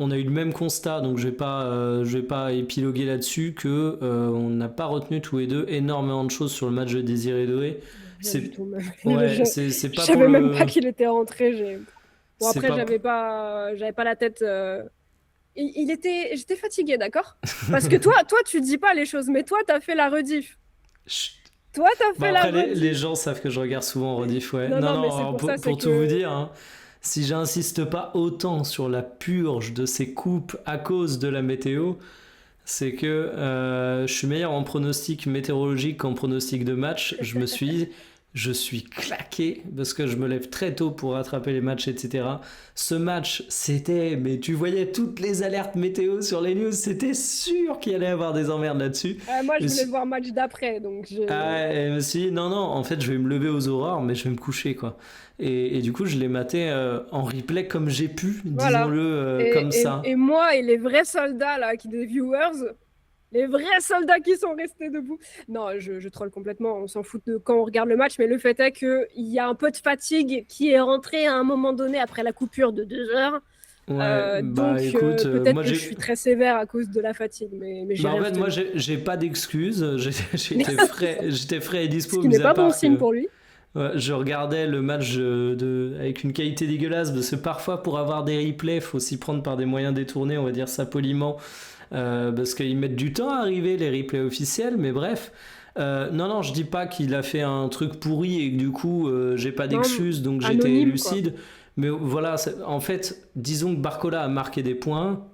On a eu le même constat, donc je vais pas épiloguer là-dessus, que on n'a pas retenu tous les deux énormément de choses sur le match de Désiré Doué. Rien du C'est tout. Même. ouais, c'est Je pas pour savais même pas le, qu'il était rentré. Bon, c'est après, pas. j'avais pas la tête. J'étais fatiguée, d'accord? Parce que toi, tu dis pas les choses, mais toi, t'as fait la rediff. Chut. Toi, t'as Bon fait la après les rediff. gens savent que je regarde souvent en rediff, ouais. Non, Non non, non, mais c'est alors, pour ça, c'est pour tout vous que dire, hein, si j'insiste pas autant sur la purge de ces coupes à cause de la météo, c'est que je suis meilleur en pronostic météorologique qu'en pronostic de match. Je suis claqué parce que je me lève très tôt pour rattraper les matchs, etc. Ce match, mais tu voyais toutes les alertes météo sur les news, c'était sûr qu'il y allait y avoir des emmerdes là-dessus. moi, Je me je voulais suis- voir match d'après, donc et je me suis dit, non, non, en fait, je vais me lever aux aurores, mais je vais me coucher, quoi. Et du coup, je l'ai maté en replay comme j'ai pu, voilà. disons-le comme Et ça. moi et les vrais soldats là, des viewers, les vrais soldats qui sont restés debout. Non, je troll complètement. On s'en fout de quand on regarde le match, mais le fait est qu'il y a un peu de fatigue qui est rentrée à un moment donné après la coupure de 2 heures. Ouais, bah Donc écoute, peut-être que je suis très sévère à cause de la fatigue, mais j'ai bah en rien fait, moi retenu. j'ai pas d'excuses, j'étais frais et Ce dispo, qui mis n'est à pas bon part signe que pour lui. ouais, je regardais le match avec une qualité dégueulasse, parce que parfois pour avoir des replays, faut s'y prendre par des moyens détournés, on va dire ça poliment, parce qu'ils mettent du temps à arriver les replays officiels, mais bref. Non, non, je dis pas qu'il a fait un truc pourri et que du coup j'ai pas Non, d'excuses, donc j'étais anonyme, quoi. lucide. Mais voilà, en fait, disons que Barcola a marqué des points,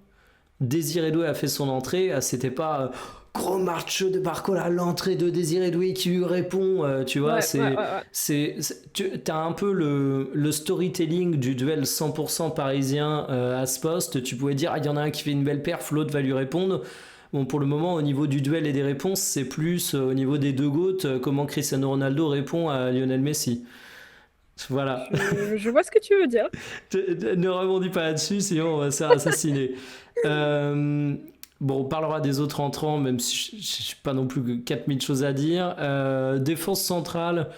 Désiré Doué a fait son entrée, c'était pas gros match de Barcola, l'entrée de Désiré Doué qui lui répond, tu vois, Ouais, ouais, ouais, ouais. tu as un peu le storytelling du duel 100% parisien à ce poste. Tu pouvais dire, ah, il y en a un qui fait une belle perf, l'autre va lui répondre. Bon, pour le moment, au niveau du duel et des réponses, c'est plus au niveau des deux GOAT, comment Cristiano Ronaldo répond à Lionel Messi. Voilà. Je vois ce que tu veux dire. Ne rebondis pas là-dessus, sinon on va se faire assassiner. Euh, bon, on parlera des auros entrants, même si je n'ai pas non plus que 4000 choses à dire. Défense centrale,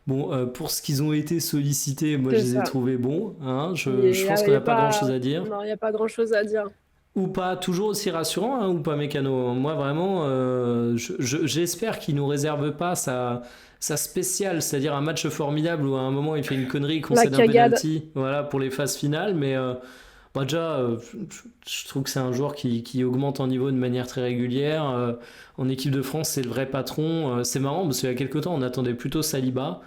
bon, pour ce qu'ils ont été sollicités, moi je C'est les ai ça. trouvés bons, hein. Je pense Il qu'on y n'a a pas grand-chose pas... à dire. Non, il n'y a pas grand-chose à dire. Ou pas, toujours aussi rassurant, hein, ou pas Mécano. Moi vraiment, j'espère qu'il nous réserve pas sa spéciale, c'est-à-dire un match formidable où à un moment il fait une connerie, il La concède un cagade. penalty, voilà, pour les phases finales, mais Bon, déjà, je trouve que c'est un joueur qui augmente en niveau de manière très régulière. En équipe de France, c'est le vrai patron. C'est marrant parce qu'il y a quelques temps, on attendait plutôt Saliba.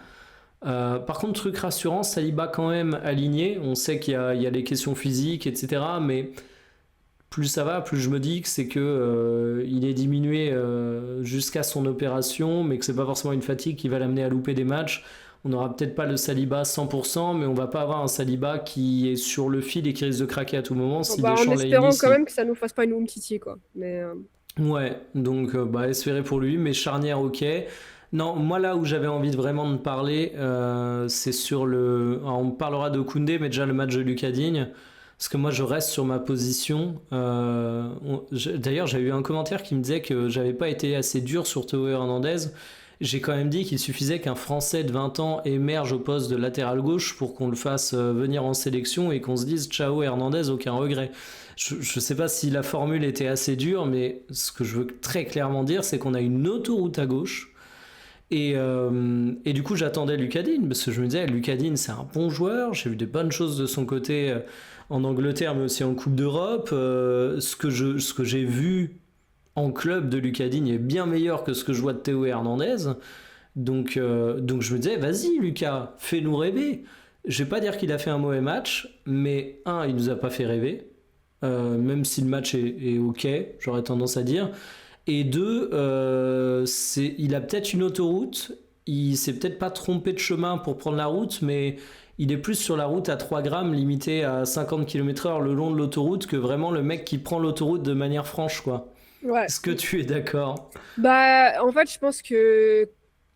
Par contre, truc rassurant, Saliba quand même aligné. On sait qu'il y a les questions physiques, etc. Mais plus ça va, plus je me dis que c'est que il est diminué jusqu'à son opération, mais que c'est pas forcément une fatigue qui va l'amener à louper des matchs. On n'aura peut-être pas le Saliba 100%, mais on va pas avoir un Saliba qui est sur le fil et qui risque de craquer à tout moment Bon, si bah, en Deschamps l'a espérant quand si... même que ça nous fasse pas une Umtiti, quoi. Mais Ouais, donc bah, espérer pour lui, mais charnière ok. Non, moi là où j'avais envie de vraiment de parler, c'est sur le... Alors, on parlera de Koundé, mais déjà le match de Lucas Digne. Parce que moi, je reste sur ma position. D'ailleurs, j'ai eu un commentaire qui me disait que j'avais pas été assez dur sur Théo Hernandez. J'ai quand même dit qu'il suffisait qu'un Français de 20 ans émerge au poste de latéral gauche pour qu'on le fasse venir en sélection et qu'on se dise ciao Hernandez, aucun regret. Je sais pas si la formule était assez dure, mais ce que je veux très clairement dire, c'est qu'on a une autoroute à gauche. Et du coup, j'attendais Lucadine, parce que je me disais, Lucadine, c'est un bon joueur. J'ai vu des bonnes choses de son côté en Angleterre, mais aussi en Coupe d'Europe. Ce que j'ai vu en club de Lucadine est bien meilleur que ce que je vois de Théo Hernandez. Donc je me disais, vas-y, Lucas, fais-nous rêver. Je vais pas dire qu'il a fait un mauvais match, mais il nous a pas fait rêver. Même si le match est ok, j'aurais tendance à dire. Et deux, il a peut-être une autoroute, il s'est peut-être pas trompé de chemin pour prendre la route, mais il est plus sur la route à 3 grammes, limité à 50 km/h le long de l'autoroute, que vraiment le mec qui prend l'autoroute de manière franche, quoi. ouais. Est-ce que tu es d'accord? Bah, en fait, je pense que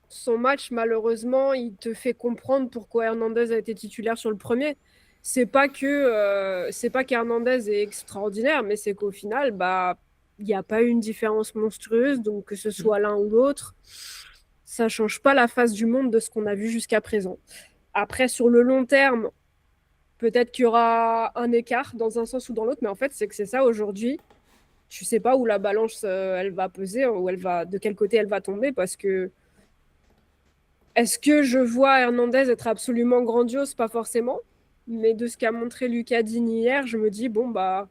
son match, malheureusement, il te fait comprendre pourquoi Hernandez a été titulaire sur le premier. C'est pas qu'Hernandez est extraordinaire, mais c'est qu'au final, bah, il n'y a pas eu une différence monstrueuse, donc que ce soit l'un ou l'autre, ça change pas la face du monde de ce qu'on a vu jusqu'à présent. Après, sur le long terme, peut-être qu'il y aura un écart dans un sens ou dans l'autre, mais en fait, c'est que c'est ça aujourd'hui. Tu sais pas où la balance elle va peser, ou de quel côté elle va tomber, parce que est-ce que je vois Hernandez être absolument grandiose? Pas forcément. Mais de ce qu'a montré Lucas Digne hier, je me dis, bon, bah,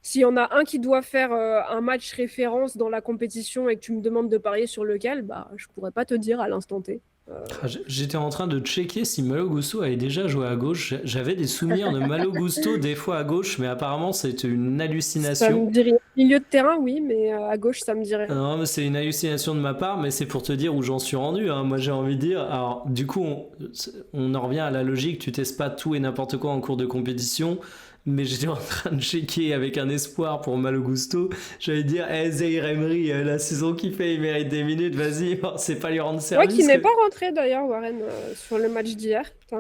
s'il y en a un qui doit faire un match référence dans la compétition et que tu me demandes de parier sur lequel, bah, je pourrais pas te dire à l'instant T. J'étais en train de checker si Malo Gusto avait déjà joué à gauche. J'avais des souvenirs de Malo Gusto des fois à gauche, mais apparemment c'était une Ça hallucination. me dit rien. Milieu de terrain, oui, mais à gauche, ça me dit rien. Non, mais c'est une hallucination de ma part, mais c'est pour te dire où j'en suis rendu, hein. Moi, j'ai envie de dire. Alors, du coup, on en revient à la logique. Tu testes pas tout et n'importe quoi en cours de compétition. Mais j'étais en train de checker avec un espoir pour Malo Gusto. J'allais dire, Zaïre Emery, la saison qu'il fait, il mérite des minutes. Vas-y, c'est pas lui rendre Ouais, qui service. n'est pas rentré d'ailleurs, Warren, sur le match d'hier. T'as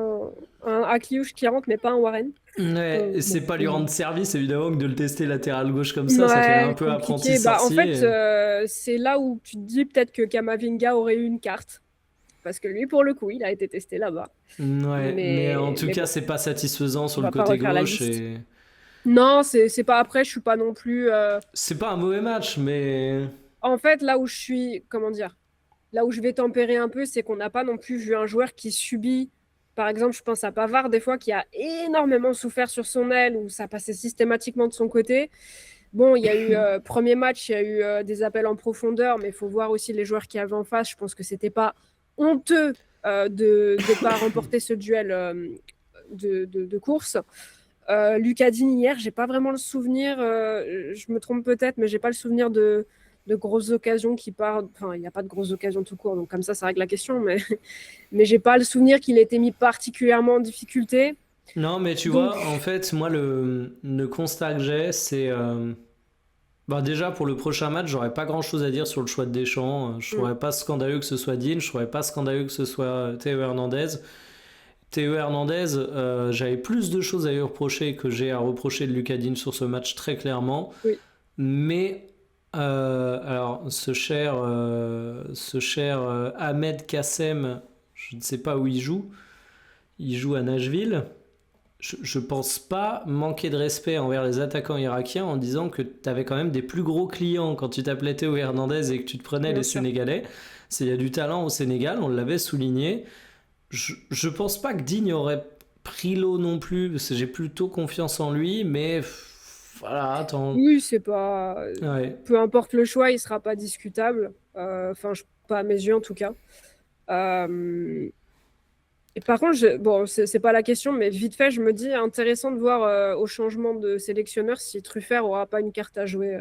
un Akliouche qui rentre, mais pas un Warren. Ouais, c'est pas lui rendre service, évidemment, que de le tester latéral gauche comme ça fait un Ouais, peu apprenti compliqué. Bah, en fait, sorcier. c'est là où tu te dis peut-être que Kamavinga aurait eu une carte. Parce que lui, pour le coup, il a été testé là-bas. Ouais, mais en tout Mais cas, bon, c'est pas satisfaisant on sur le va pas côté refaire la gauche liste. et Non, c'est pas après, je suis pas non plus. c'est pas un mauvais match, mais En fait, là où je suis, comment dire, là où je vais tempérer un peu, c'est qu'on n'a pas non plus vu un joueur qui subit. Par exemple, je pense à Pavard, des fois, qui a énormément souffert sur son aile, où ça passait systématiquement de son côté. Bon, il y a eu premier match, il y a eu des appels en profondeur, mais il faut voir aussi les joueurs qui avaient en face. Je pense que c'était pas honteux de ne pas remporter ce duel de course. Lucas Digne hier, j'ai pas vraiment le souvenir. Je me trompe peut-être, mais j'ai pas le souvenir de grosses occasions qui partent. Enfin, il n'y a pas de grosses occasions tout court, donc comme ça règle la question. Mais mais j'ai pas le souvenir qu'il ait été mis particulièrement en difficulté. non, mais tu Donc vois, en fait, moi, le constat que j'ai, c'est bah déjà pour le prochain match, j'aurais pas grand-chose à dire sur le choix de Deschamps. Je trouverais pas scandaleux que ce soit Digne, je trouverais pas scandaleux que ce soit Théo Hernandez. Théo Hernandez, j'avais plus de choses à lui reprocher que j'ai à reprocher de Lucas Digne sur ce match très clairement. oui, Mais alors ce cher Ahmed Kassem, je ne sais pas où il joue. Il joue à Nashville. Je pense pas manquer de respect envers les attaquants irakiens en disant que tu avais quand même des plus gros clients quand tu t'appelais Théo Hernandez et que tu te prenais bien les sûr. Sénégalais. Il y a du talent au Sénégal, on l'avait souligné. Je pense pas que Digne aurait pris l'eau non plus, parce que j'ai plutôt confiance en lui, mais voilà, attends. Oui, c'est pas. Ouais. Peu importe le choix, il sera pas discutable. Enfin, pas à mes yeux en tout cas. Euh, Et par contre, bon, c'est pas la question, mais vite fait, je me dis intéressant de voir au changement de sélectionneur si Truffert aura pas une carte à jouer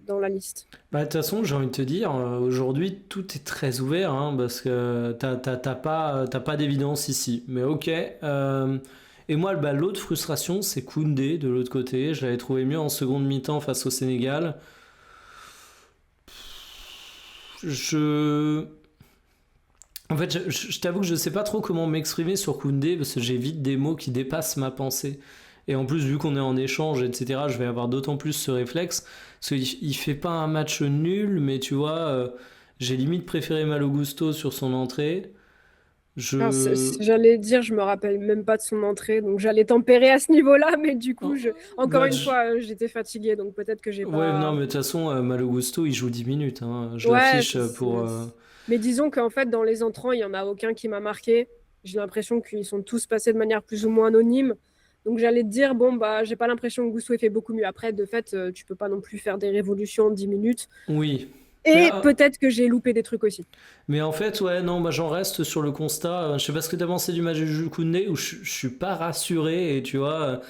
dans la liste. Bah, de toute façon, j'ai envie de te dire, aujourd'hui, tout est très ouvert, hein, parce que t'as pas d'évidence ici. Mais ok. Et moi, bah, l'autre frustration, c'est Koundé de l'autre côté. Je l'avais trouvé mieux en seconde mi-temps face au Sénégal. Je... En fait, je t'avoue que je sais pas trop comment m'exprimer sur Koundé, parce que j'évite des mots qui dépassent ma pensée. Et en plus, vu qu'on est en échange, etc., je vais avoir d'autant plus ce réflexe. Parce qu'il il fait pas un match nul, mais tu vois, j'ai limite préféré Malo Gusto sur son entrée. Alors, Je. j'allais dire, je me rappelle même pas de son entrée, donc j'allais tempérer à ce niveau-là, mais du coup, encore Bah, une fois, j'étais fatiguée, donc peut-être que j'ai ouais, non, pas. mais de toute façon, Malo Gusto, il joue 10 minutes, hein. Je Ouais, l'affiche pour. mais disons qu'en fait, dans les entrants, il y en a aucun qui m'a marqué. J'ai l'impression qu'ils sont tous passés de manière plus ou moins anonyme. Donc j'allais te dire, bon, bah, j'ai pas l'impression que Gusto fait beaucoup mieux. Après, de fait, tu peux pas non plus faire des révolutions en 10 minutes. Oui. Mais, Et peut-être que j'ai loupé des trucs aussi. mais en fait, ouais, non, bah, j'en reste sur le constat. Je sais pas ce que t'as pensé du match de Jules Koundé, où je suis pas rassuré, et tu vois,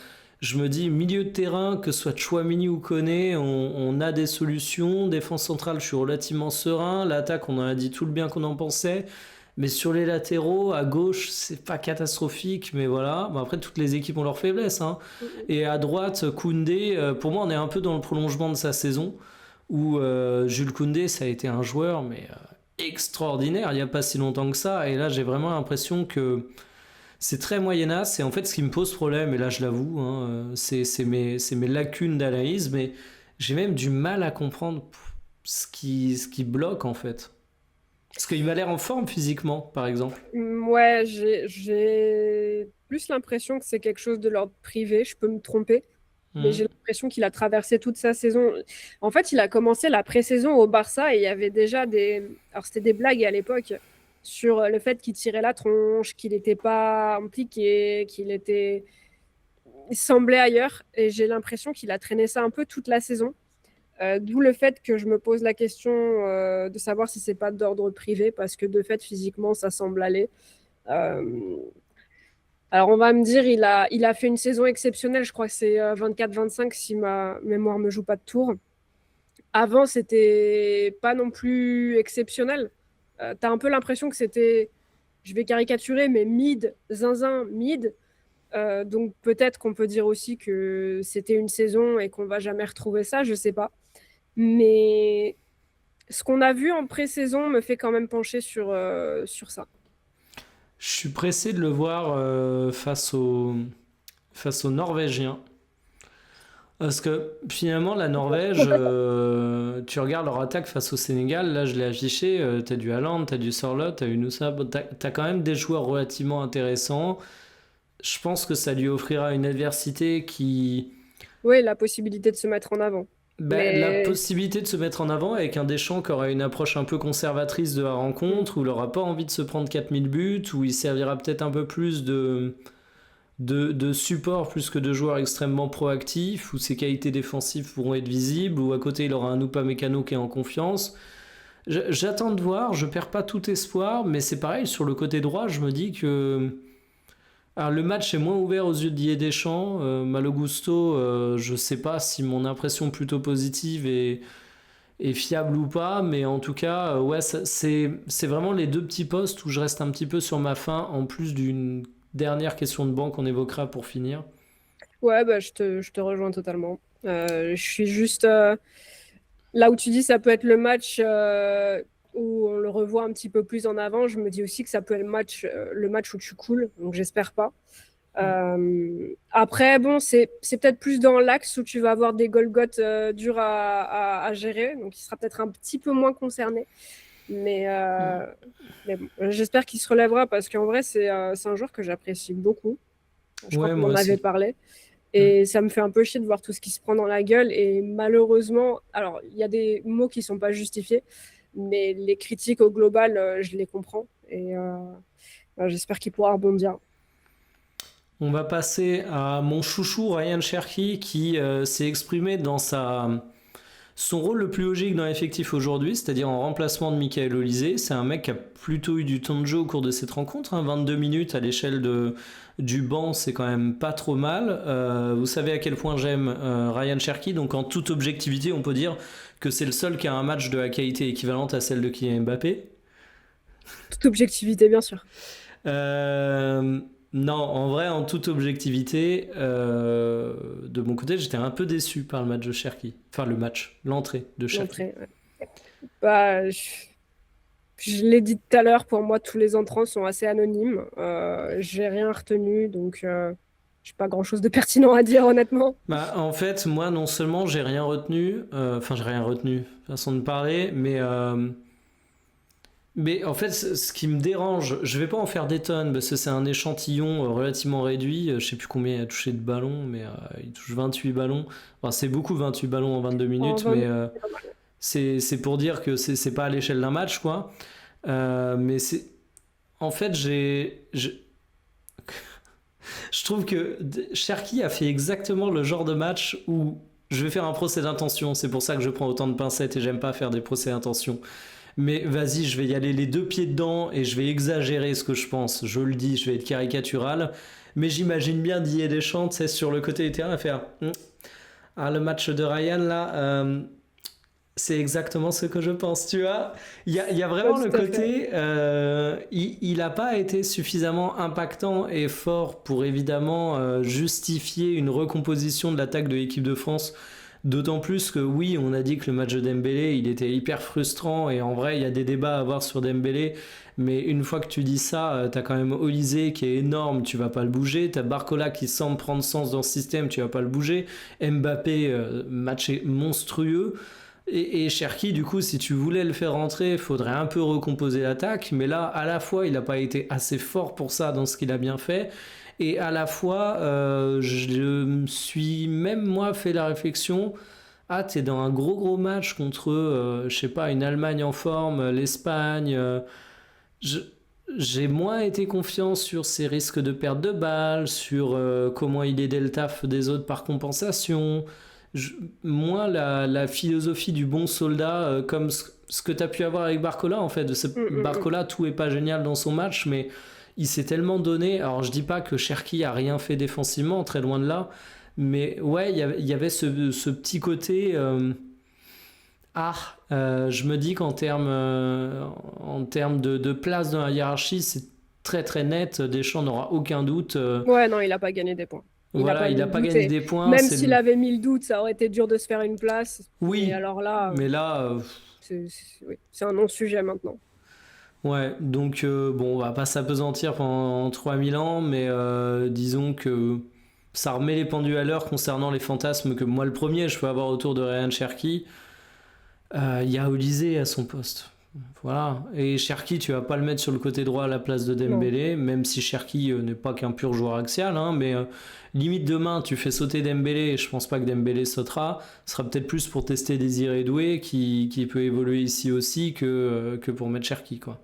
je me dis, milieu de terrain, que ce soit Chouamini ou Koné, on a des solutions. Défense centrale, je suis relativement serein. L'attaque, on en a dit tout le bien qu'on en pensait. Mais sur les latéraux, à gauche, c'est pas catastrophique, mais voilà. Bon, après, toutes les équipes ont leurs faiblesses, hein. Et à droite, Koundé, pour moi, on est un peu dans le prolongement de sa saison, où Jules Koundé, ça a été un joueur, mais extraordinaire, il n'y a pas si longtemps que ça. Et là, j'ai vraiment l'impression que c'est très moyenasse. Et en fait, ce qui me pose problème, et là, je l'avoue, hein, c'est mes lacunes d'analyse, mais j'ai même du mal à comprendre ce qui bloque, en fait. Parce qu'il m'a l'air en forme physiquement, par exemple. Ouais, j'ai plus l'impression que c'est quelque chose de l'ordre privé. Je peux me tromper. Mais Hmm. j'ai l'impression qu'il a traversé toute sa saison. En fait, il a commencé la pré-saison au Barça et il y avait déjà des. Alors, c'était des blagues à l'époque sur le fait qu'il tirait la tronche, qu'il n'était pas impliqué, qu'il était. Il semblait ailleurs. Et j'ai l'impression qu'il a traîné ça un peu toute la saison. D'où le fait que je me pose la question de savoir si c'est pas d'ordre privé, parce que de fait, physiquement, ça semble aller. Euh, alors, on va me dire, il a fait une saison exceptionnelle. Je crois que c'est 24-25 si ma mémoire me joue pas de tour. Avant, c'était pas non plus exceptionnel. T'as un peu l'impression que c'était, je vais caricaturer, mais mid, zinzin, mid. Donc peut-être qu'on peut dire aussi que c'était une saison et qu'on va jamais retrouver ça, je sais pas. Mais ce qu'on a vu en pré-saison me fait quand même pencher sur ça. Je suis pressé de le voir face aux Norvégiens. Parce que finalement, la Norvège, tu regardes leur attaque face au Sénégal, là je l'ai affiché, t'as du Haaland, t'as du Sorloth, t'as du Noussa, bon, t'as quand même des joueurs relativement intéressants. Je pense que ça lui offrira une adversité qui. Oui, la possibilité de se mettre en avant. Ben, la Mais possibilité de se mettre en avant avec un Deschamps qui aura une approche un peu conservatrice de la rencontre, où il n'aura pas envie de se prendre 4000 buts, où il servira peut-être un peu plus de support plus que de joueur extrêmement proactif, où ses qualités défensives pourront être visibles, où à côté il aura un Upamecano qui est en confiance. J'attends de voir, je perds pas tout espoir, mais c'est pareil, sur le côté droit, je me dis que. Alors, le match est moins ouvert aux yeux de Didier Deschamps. Malo Gusto, je sais pas si mon impression plutôt positive est fiable ou pas, mais en tout cas, ouais, c'est vraiment les deux petits postes où je reste un petit peu sur ma faim, en plus d'une dernière question de banque qu'on évoquera pour finir. ouais, bah, je te rejoins totalement. Je suis juste là où tu dis ça peut être le match où on le revoit un petit peu plus en avant. Je me dis aussi que ça peut être le match où tu coules, donc j'espère pas. Après, bon, c'est peut-être plus dans l'axe où tu vas avoir des Golgoth durs à gérer, donc il sera peut-être un petit peu moins concerné. Mais, mais bon, j'espère qu'il se relèvera parce qu'en vrai, c'est un joueur que j'apprécie beaucoup. Je crois Ouais, qu'on moi en avait aussi. parlé. Mm. Et ça me fait un peu chier de voir tout ce qui se prend dans la gueule. Et malheureusement, alors, il y a des mots qui ne sont pas justifiés, mais les critiques au global, je les comprends. Et j'espère qu'il pourra rebondir. On va passer à mon chouchou Ryan Cherki qui s'est exprimé dans son rôle le plus logique dans l'effectif aujourd'hui, c'est-à-dire en remplacement de Michael Olise. C'est un mec qui a plutôt eu du temps de jeu au cours de cette rencontre, hein. 22 minutes à l'échelle du banc, c'est quand même pas trop mal. Vous savez à quel point j'aime Ryan Cherki, donc en toute objectivité, on peut dire que c'est le seul qui a un match de la qualité équivalente à celle de Kylian Mbappé. Toute objectivité, bien sûr. Euh, non, en vrai, en toute objectivité, de mon côté, j'étais un peu déçu par le match de Cherki. Enfin, l'entrée de Cherki. L'entrée, ouais. Bah, je l'ai dit tout à l'heure, pour moi, tous les entrants sont assez anonymes. J'ai rien retenu, donc j'ai pas grand-chose de pertinent à dire, honnêtement. Bah, en fait, moi, non seulement j'ai rien retenu, enfin, j'ai rien retenu, façon de parler, mais en fait, ce qui me dérange, je vais pas en faire des tonnes parce que c'est un échantillon relativement réduit. Je sais plus combien il a touché de ballons, mais il touche 28 ballons. Enfin, c'est beaucoup 28 ballons en 22 En minutes, 20 mais minutes. c'est pour dire que c'est pas à l'échelle d'un match, quoi. Mais c'est. En fait, je trouve que Cherki a fait exactement le genre de match où je vais faire un procès d'intention. C'est pour ça que je prends autant de pincettes et j'aime pas faire des procès d'intention. Mais vas-y, je vais y aller les deux pieds dedans et je vais exagérer ce que je pense. Je le dis, je vais être caricatural. Mais j'imagine bien Didier Deschamps, c'est sur le côté du terrain à faire Ah, le match de Ryan là, c'est exactement ce que je pense, tu vois. Il y a Ouais, vraiment le tout à fait. côté, il n'a pas été suffisamment impactant et fort pour évidemment justifier une recomposition de l'attaque de l'équipe de France. D'autant plus que oui, on a dit que le match de Dembélé, il était hyper frustrant et en vrai, il y a des débats à avoir sur Dembélé. Mais une fois que tu dis ça, t'as quand même Olysée qui est énorme, tu vas pas le bouger. T'as Barcola qui semble prendre sens dans ce système, tu vas pas le bouger. Mbappé, match monstrueux. Et Cherki, du coup, si tu voulais le faire rentrer, il faudrait un peu recomposer l'attaque. Mais là, à la fois, il n'a pas été assez fort pour ça dans ce qu'il a bien fait. Et à la fois, je me suis même moi fait la réflexion. Ah, t'es dans un gros gros match contre, je sais pas, une Allemagne en forme, l'Espagne. Je- j'ai moins été confiant sur ses risques de perte de balles, sur comment il aidait le taf des autres par compensation. Je- Moins la philosophie du bon soldat, comme ce que tu as pu avoir avec Barcola, en fait. Mm, mm, mm. Barcola, tout est pas génial dans son match, mais il s'est tellement donné. Alors, je dis pas que Cherki a rien fait défensivement, très loin de là, mais ouais, il y avait ce petit côté. Je me dis en termes de place dans la hiérarchie, c'est très très net. Deschamps n'aura aucun doute. Ouais, non, il a pas gagné des points. Il a Voilà, pas il mis n'a le pas doute. gagné Et des points. même s'il avait mis le doute, ça aurait été dur de se faire une place. Et Oui, alors là, mais là, oui, c'est un non-sujet maintenant. ouais. Donc bon, on va pas s'apesantir pendant 3000 ans, mais disons que ça remet les pendules à l'heure concernant les fantasmes que moi le premier je peux avoir autour de Ryan Cherki. Il y a Olysée à son poste. Voilà. Et Cherki, tu vas pas le mettre sur le côté droit à la place de Non. Dembélé, même si Cherki n'est pas qu'un pur joueur axial, hein, mais limite demain, tu fais sauter Dembélé, et je pense pas que Dembélé sautera. Ce sera peut-être plus pour tester Désiré Doué, qui peut évoluer ici aussi, que pour mettre Cherki, quoi.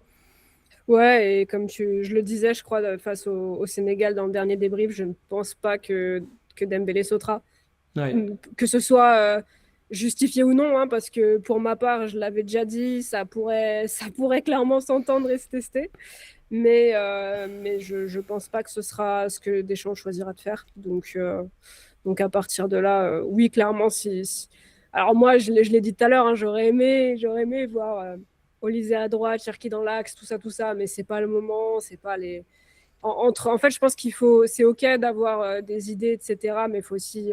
Ouais, et comme je le disais, je crois, face au Sénégal dans le dernier débrief, je ne pense pas que Dembélé sautera. Ouais. Que ce soit justifié ou non, hein, parce que pour ma part, je l'avais déjà dit, ça pourrait clairement s'entendre et se tester. Mais je pense pas que ce sera ce que Deschamps choisira de faire. Donc à partir de là, oui, clairement, alors moi, je l'ai dit tout à l'heure, hein, j'aurais aimé voir Olysée à droite, Cherki dans l'axe, tout ça, mais c'est pas le moment, c'est pas les. En fait, je pense c'est ok d'avoir des idées, etc., mais il faut aussi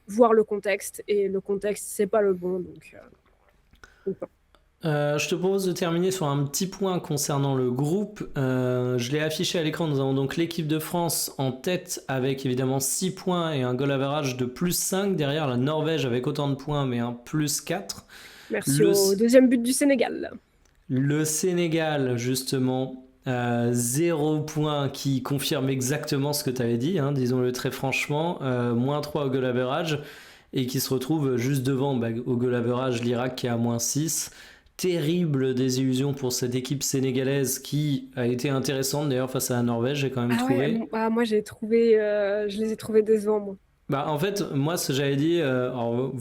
voir le contexte, et le contexte, c'est pas le bon, donc non. Je te propose de terminer sur un petit point concernant le groupe. Je l'ai affiché à l'écran. Nous avons donc l'équipe de France en tête avec évidemment 6 points et un goal average de plus 5. Derrière la Norvège avec autant de points mais un plus 4. Merci Le, au deuxième but du Sénégal. le Sénégal, justement, 0 points qui confirme exactement ce que tu avais dit, hein, disons-le très franchement. Moins 3 au goal average et qui se retrouve juste devant au goal average l'Irak qui est à moins 6. terrible désillusion pour cette équipe sénégalaise qui a été intéressante d'ailleurs face à la Norvège, j'ai quand même Ah ouais, trouvé. moi j'ai trouvé, je les ai trouvés décevants, moi. Bah, en fait, moi, ce que j'avais dit, alors,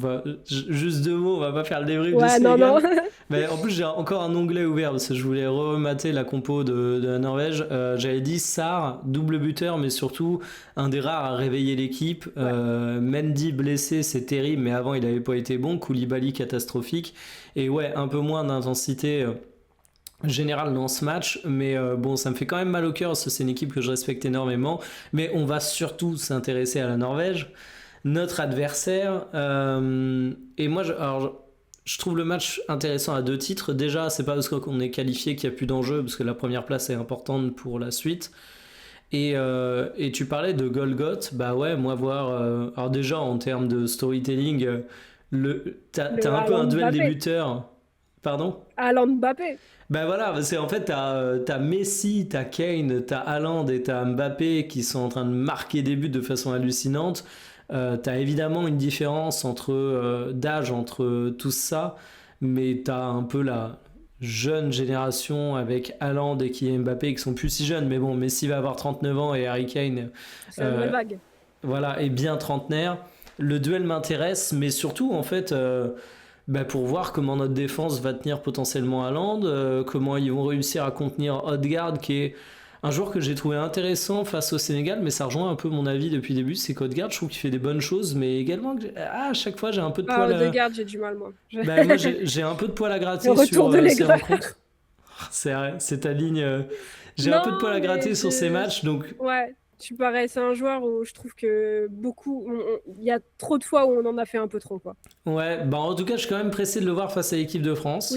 juste 2 mots, on va pas faire le débrief du Ouais, non, non. Sénégal. Mais en plus, j'ai encore un onglet ouvert parce que je voulais remater la compo de la Norvège. J'avais dit Sarr, double buteur, mais surtout un des rares à réveiller l'équipe. Ouais. Mendy blessé, c'est terrible, mais avant, il avait pas été bon. Koulibaly catastrophique. Et ouais, un peu moins d'intensité. Général dans ce match, mais bon, ça me fait quand même mal au cœur parce que c'est une équipe que je respecte énormément. Mais on va surtout s'intéresser à la Norvège, notre adversaire. Et moi, alors, je trouve le match intéressant à 2 titres. Déjà, c'est pas parce qu'on est qualifié qu'il n'y a plus d'enjeu, parce que la première place est importante pour la suite. Et tu parlais de Golgoth, bah ouais, moi voir. Alors déjà en termes de storytelling, t'as Le un peu un Haaland duel des Mbappé. buteurs. Pardon? Haaland Mbappé. Ben voilà, c'est en fait t'as Messi, t'as Kane, t'as Haaland et t'as Mbappé qui sont en train de marquer des buts de façon hallucinante. T'as évidemment une différence d'âge entre tout ça, mais t'as un peu la jeune génération avec Haaland et Kylian Mbappé qui sont plus si jeunes. Mais bon, Messi va avoir 39 ans et Harry Kane, C'est la nouvelle euh, vague. voilà, est bien trentenaire. Le duel m'intéresse, mais surtout en fait. Bah, pour voir comment notre défense va tenir potentiellement à Land, comment ils vont réussir à contenir Odegaard, qui est un joueur que j'ai trouvé intéressant face au Sénégal, mais ça rejoint un peu mon avis depuis le début, c'est qu'Odegaard, je trouve qu'il fait des bonnes choses, mais également, à chaque fois, j'ai un peu de Ah, poil à... Odegaard, j'ai du mal, moi. Bah, moi, j'ai un peu de poil à Le gratter retour sur de ces l'aigreur. rencontres. C'est vrai, c'est ta ligne. J'ai un peu de poil Non, à mais gratter sur ces matchs, donc ouais, je suis pareil. C'est un joueur où je trouve que il y a trop de fois où on en a fait un peu trop, quoi. ouais, bah en tout cas, je suis quand même pressé de le voir face à l'équipe de Oui. France.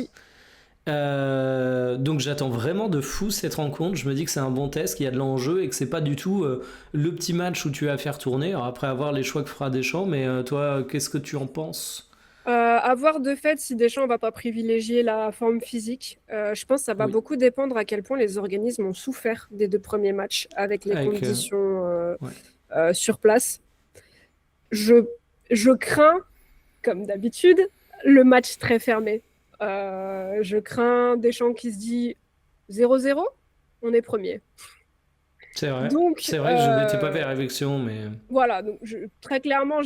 Donc j'attends vraiment de fou cette rencontre. Je me dis que c'est un bon test, qu'il y a de l'enjeu et que c'est pas du tout le petit match où tu vas faire tourner. Alors après avoir les choix que fera Deschamps, mais toi, qu'est-ce que tu en penses? À voir de fait si Deschamps va pas privilégier la forme physique. Je pense que ça va Oui, beaucoup dépendre à quel point les organismes ont souffert des 2 premiers matchs avec les avec conditions ouais. sur place. Je, je crains, comme d'habitude, le match très fermé. Je crains Deschamps qui se dit 0-0, on est premier. Donc, C'est vrai que je m'étais pas fait la réflexion, mais voilà, donc très clairement,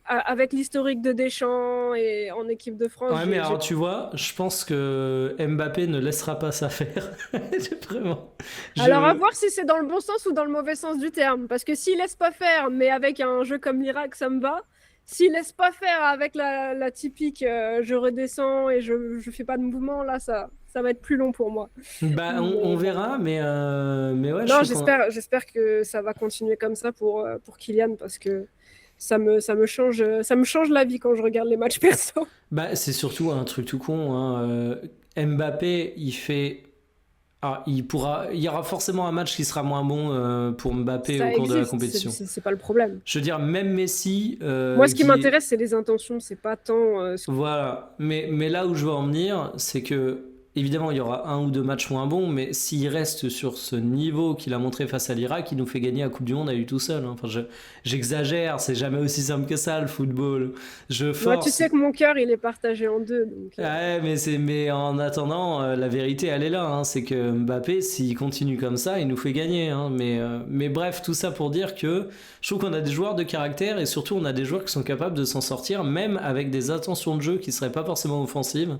avec l'historique de Deschamps et en équipe de France, ouais, mais alors tu vois, je pense que Mbappé ne laissera pas ça faire. Vraiment, alors à je voir si c'est dans le bon sens ou dans le mauvais sens du terme. Parce que s'il laisse pas faire, mais avec un jeu comme l'Irak, ça me va. S'il laisse pas faire avec la typique je redescends et je fais pas de mouvement, là, ça va être plus long pour moi. bah on Mais bon. verra, mais ouais, je Non, trouve qu'on j'espère que ça va continuer comme ça pour Kylian parce que ça me change la vie quand je regarde les matchs perso. bah, c'est surtout un truc tout con, hein. Mbappé, il fait. Ah, il y aura forcément un match qui sera moins bon pour Mbappé au Ça cours de la existe, compétition. c'est pas le problème. Je veux dire, même Messi, Moi, ce qui qui est. m'intéresse, c'est les intentions, c'est pas tant. Voilà. Mais là où je veux en venir, c'est que, évidemment, il y aura 1 ou 2 matchs moins bons, mais s'il reste sur ce niveau qu'il a montré face à l'Irak, il nous fait gagner la Coupe du Monde à lui tout seul, hein. Enfin, j'exagère, c'est jamais aussi simple que ça, le football. Je Moi, tu force. sais que mon cœur, il est partagé en deux. Donc, Ouais, mais en attendant, la vérité, elle est là, hein. C'est que Mbappé, s'il continue comme ça, il nous fait gagner, hein. Mais bref, tout ça pour dire que je trouve qu'on a des joueurs de caractère et surtout on a des joueurs qui sont capables de s'en sortir, même avec des intentions de jeu qui seraient pas forcément offensives.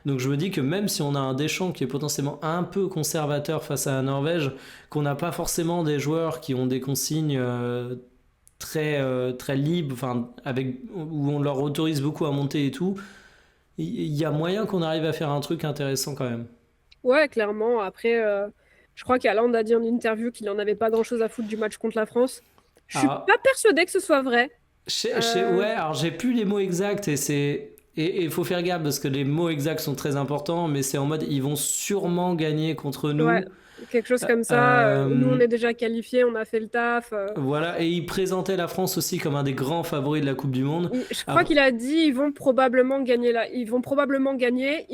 Donc je me dis que même si on a un Deschamps qui est potentiellement un peu conservateur face à la Norvège, qu'on n'a pas forcément des joueurs qui ont des consignes très libres, enfin où on leur autorise beaucoup à monter et tout, il y a moyen qu'on arrive à faire un truc intéressant quand même. ouais, clairement. Après, je crois qu'Haaland a dit en interview qu'il en avait pas grand-chose à foutre du match contre la France. Je suis Alors, pas persuadée que ce soit vrai. ouais, Euh, alors j'ai plus les mots exacts et il faut faire gaffe parce que les mots exacts sont très importants, mais c'est en mode ils vont sûrement gagner contre ouais, nous. quelque chose comme ça. Nous, on Euh, est déjà qualifiés, on a fait le taf. voilà, et il présentait la France aussi comme un des grands favoris de la Coupe du Monde. Je crois Après, qu'il a dit ils vont probablement gagner là. Ils vont probablement gagner.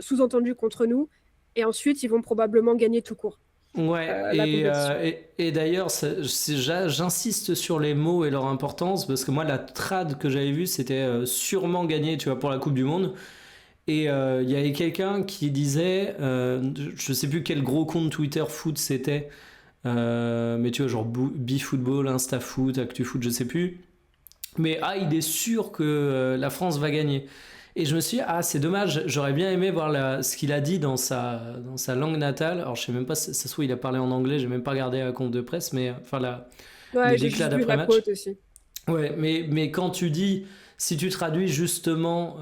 Sous-entendu contre nous. Et ensuite, ils vont probablement gagner tout court ouais, la compétition. et d'ailleurs, j'insiste sur les mots et leur importance parce que moi, la trad que j'avais vue, c'était sûrement gagné, tu vois, pour la Coupe du Monde. Et il y avait quelqu'un qui disait, je sais plus quel gros compte Twitter foot c'était, mais tu vois, genre BeFootball, InstaFoot, ActuFoot, je sais plus. Mais il est sûr que la France va gagner. Et je me suis dit, c'est dommage, j'aurais bien aimé voir ce qu'il a dit dans sa langue natale. Alors, je sais même pas si ça se trouve, il a parlé en anglais, j'ai même pas regardé la conf de presse, mais enfin, Ouais, les j'ai déclats juste vu la d'après-match. quote aussi. Ouais, mais quand tu dis, si tu traduis justement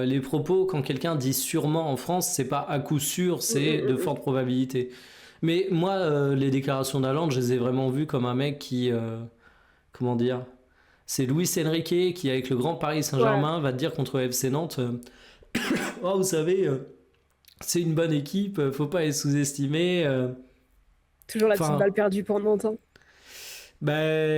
les propos, quand quelqu'un dit sûrement en France, c'est pas à coup sûr, Mm, c'est mm, de mm, fortes probabilités. Mais moi, les déclarations d'Haaland, je les ai vraiment vues comme un mec qui, comment dire, c'est Luis Enrique qui, avec le grand Paris ouais, Saint-Germain, va te dire contre FC Nantes, oh, vous savez, c'est une bonne équipe, faut pas les sous-estimer. toujours la petite Enfin, balle perdue pendant longtemps. bah,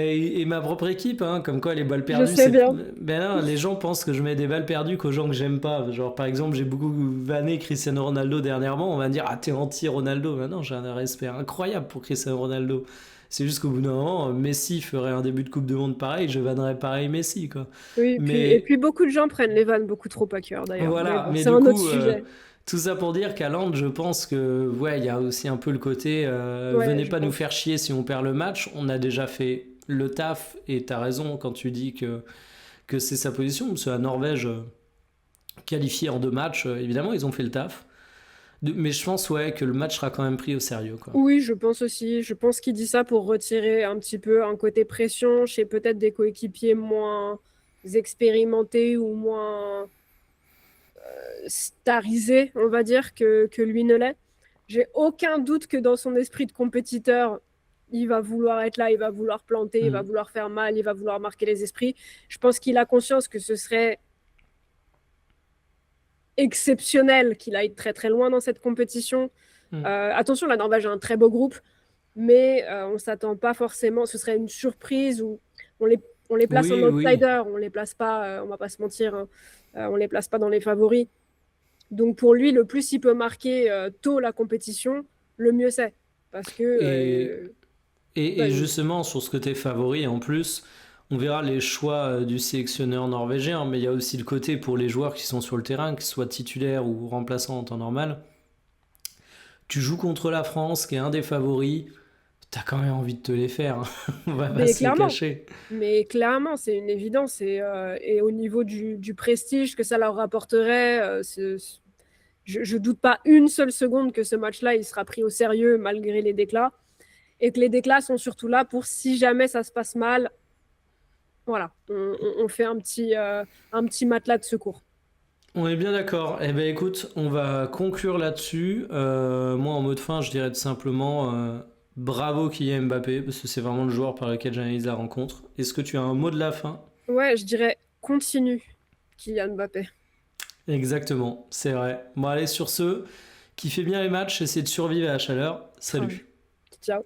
et ma propre équipe, hein, comme quoi les balles Je perdues, sais c'est. bien. Ben non, les gens pensent que je mets des balles perdues qu'aux gens que j'aime pas. Genre, par exemple, j'ai beaucoup vanné Cristiano Ronaldo dernièrement. On va me dire, t'es anti-Ronaldo. Maintenant, j'ai un respect incroyable pour Cristiano Ronaldo. C'est juste qu'au bout d'un moment, Messi ferait un début de Coupe du Monde pareil, je vannerais pareil Messi, quoi. Oui, et Mais puis beaucoup de gens prennent les vannes beaucoup trop à cœur d'ailleurs. Mais voilà, bon, mais c'est du un autre coup, sujet. tout ça pour dire qu'à Land, je pense que, ouais, il y a aussi un peu le côté, Ouais, venez je pas nous pense. faire chier si on perd le match. On a déjà fait le taf, et t'as raison quand tu dis que c'est sa position, parce que la Norvège, qualifiée en 2 matchs, évidemment, ils ont fait le taf. Mais je pense, ouais, que le match sera quand même pris au sérieux, quoi. Oui, je pense aussi. Je pense qu'il dit ça pour retirer un petit peu un côté pression chez peut-être des coéquipiers moins expérimentés ou moins starisés, on va dire, que lui ne l'est. J'ai aucun doute que dans son esprit de compétiteur, il va vouloir être là, il va vouloir planter, il va Mm. vouloir faire mal, il va vouloir marquer les esprits. Je pense qu'il a conscience que ce serait exceptionnel qu'il aille très très loin dans cette compétition. Mm. Attention, la Norvège a un très beau groupe, mais on ne s'attend pas forcément. Ce serait une surprise où on les, on les place en Oui, oui. outsider, on les place pas, on va pas se mentir, hein, on les place pas dans les favoris. Donc pour lui, le plus il peut marquer tôt la compétition, le mieux c'est. Parce que. Et, et Vas-y. justement, sur ce côté favori, en plus, on verra les choix du sélectionneur norvégien, mais il y a aussi le côté pour les joueurs qui sont sur le terrain, qu'ils soient titulaires ou remplaçants en temps normal. Tu joues contre la France, qui est un des favoris, t'as quand même envie de te les faire, hein. On va pas Mais se le clairement, cacher. c'est une évidence. Et au niveau du prestige que ça leur rapporterait, je doute pas une seule seconde que ce match-là, il sera pris au sérieux malgré les déclats. Et que les déclats sont surtout là pour si jamais ça se passe mal, voilà, on fait un petit matelas de secours. On est bien d'accord. Eh ben écoute, on va conclure là-dessus. Moi, en mode fin, je dirais tout simplement bravo Kylian Mbappé, parce que c'est vraiment le joueur par lequel j'analyse la rencontre. Est-ce que tu as un mot de la fin? Ouais, je dirais continue, Kylian Mbappé. Exactement, c'est vrai. Bon, allez, sur ce, kiffez bien les matchs, essayez de survivre à la chaleur. Ah, Salut. ciao.